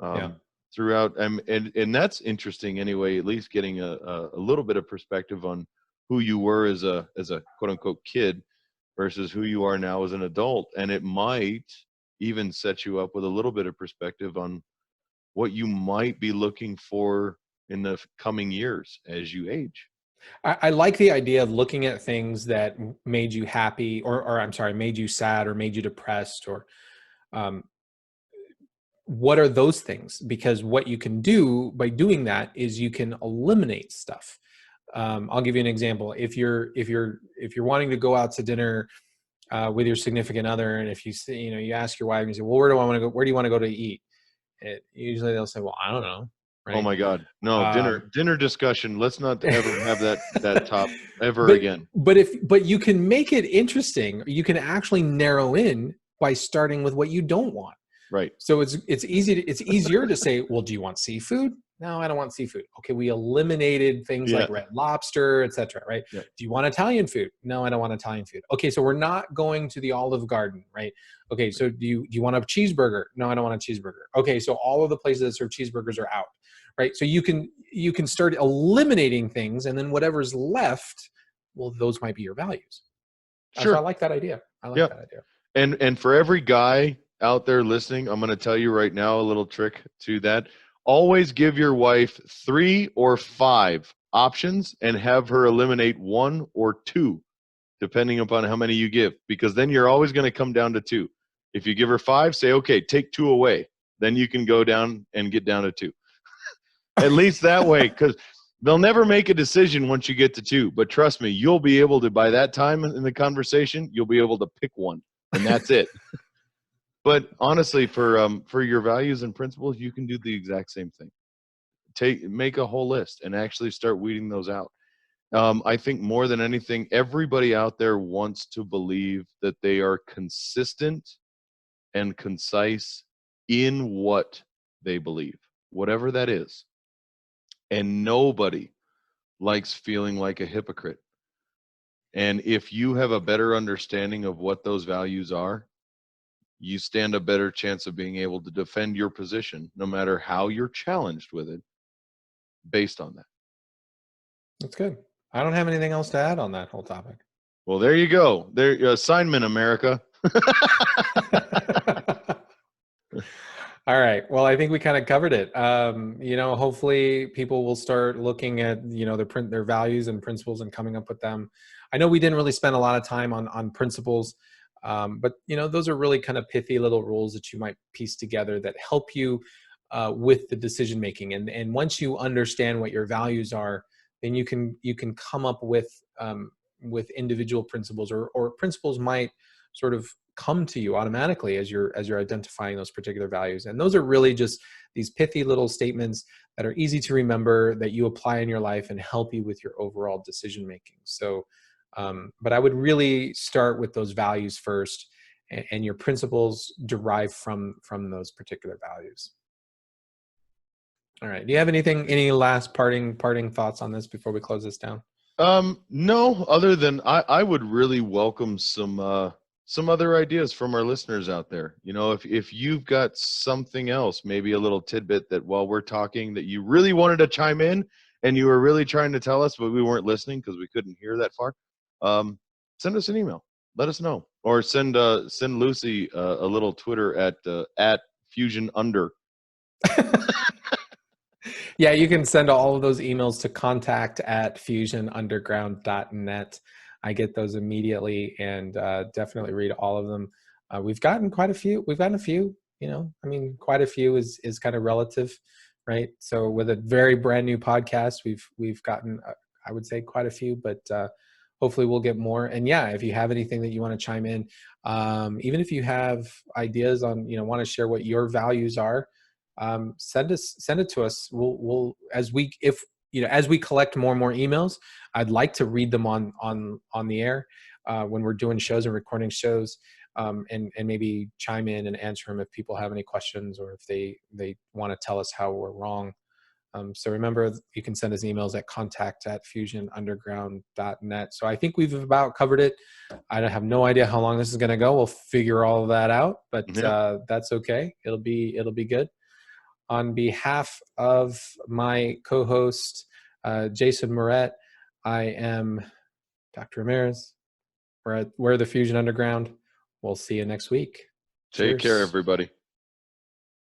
Yeah. throughout. And that's interesting anyway. At least getting a little bit of perspective on who you were as a quote unquote kid versus who you are now as an adult, and it might even set you up with a little bit of perspective on what you might be looking for in the coming years as you age. I like the idea of looking at things that made you happy, or I'm sorry, made you sad, or made you depressed, or um, what are those things? Because what you can do by doing that is you can eliminate stuff. I'll give you an example. If you're wanting to go out to dinner with your significant other, and if you say, you ask your wife and you say, well, where do I want to go? Where do you want to go to eat? Usually they'll say, well, I don't know. Oh Right. my God. No, dinner discussion. Let's not ever have that top ever but again. but you can make it interesting. You can actually narrow in by starting with what you don't want. Right. So it's easier to say, well, do you want seafood? No, I don't want seafood. Okay, we eliminated things Yeah. like red lobster, etc. Right? Yeah. Do you want Italian food? No, I don't want Italian food. Okay, so we're not going to the Olive Garden, right? Okay, so do you want a cheeseburger? No, I don't want a cheeseburger. Okay, so all of the places that serve cheeseburgers are out, right? So you can start eliminating things, and then whatever's left, well, those might be your values. So I Sure. like that idea. I like Yeah. that idea. And for every guy out there listening, I'm going to tell you right now a little trick to that. Always give your wife 3 or 5 options and have her eliminate 1 or 2, depending upon how many you give, because then you're always going to come down to 2. If you give her 5, say, okay, take 2 away. Then you can go down and get down to 2. At least that way, because they'll never make a decision once you get to 2. But trust me, you'll be able to, by that time in the conversation, you'll be able to pick one, and that's it. But honestly, for your values and principles, you can do the exact same thing. Make a whole list and actually start weeding those out. I think more than anything, everybody out there wants to believe that they are consistent and concise in what they believe, whatever that is. And nobody likes feeling like a hypocrite. And if you have a better understanding of what those values are, you stand a better chance of being able to defend your position, no matter how you're challenged with it, based on that. That's good. I don't have anything else to add on that whole topic. Well, there you go. There, assignment, America. All right. Well, I think we kind of covered it. Hopefully people will start looking at, their values and principles and coming up with them. I know we didn't really spend a lot of time on principles, but those are really kind of pithy little rules that you might piece together that help you with the decision making. And once you understand what your values are, then you can come up with individual principles, or principles might sort of come to you automatically as you're identifying those particular values. And those are really just these pithy little statements that are easy to remember, that you apply in your life and help you with your overall decision making. So but I would really start with those values first, and your principles derive from those particular values. All right. Do you have any last parting thoughts on this before we close this down? No, other than I would really welcome some other ideas from our listeners out there. If you've got something else, maybe a little tidbit that while we're talking that you really wanted to chime in and you were really trying to tell us, but we weren't listening because we couldn't hear that far, send us an email. Let us know, or send Lucy a little Twitter at Fusion Under. Yeah, you can send all of those emails to contact@fusionunderground.net. I get those immediately, and definitely read all of them. We've gotten quite a few. Quite a few is kind of relative, right? So with a very brand new podcast, we've gotten, I would say, quite a few, but hopefully we'll get more. And yeah, if you have anything that you want to chime in, even if you have ideas on, want to share what your values are, send it to us. We'll as we collect more and more emails, I'd like to read them on the air when we're doing shows and recording shows, and maybe chime in and answer them if people have any questions, or if they want to tell us how we're wrong. So remember, you can send us emails at contact@fusionunderground.net. So I think we've about covered it. I have no idea how long this is going to go. We'll figure all of that out, but that's okay. It'll be good. On behalf of my co-host, Jason Moret, I am Dr. Ramirez. We're the Fusion Underground. We'll see you next week. Take care, everybody.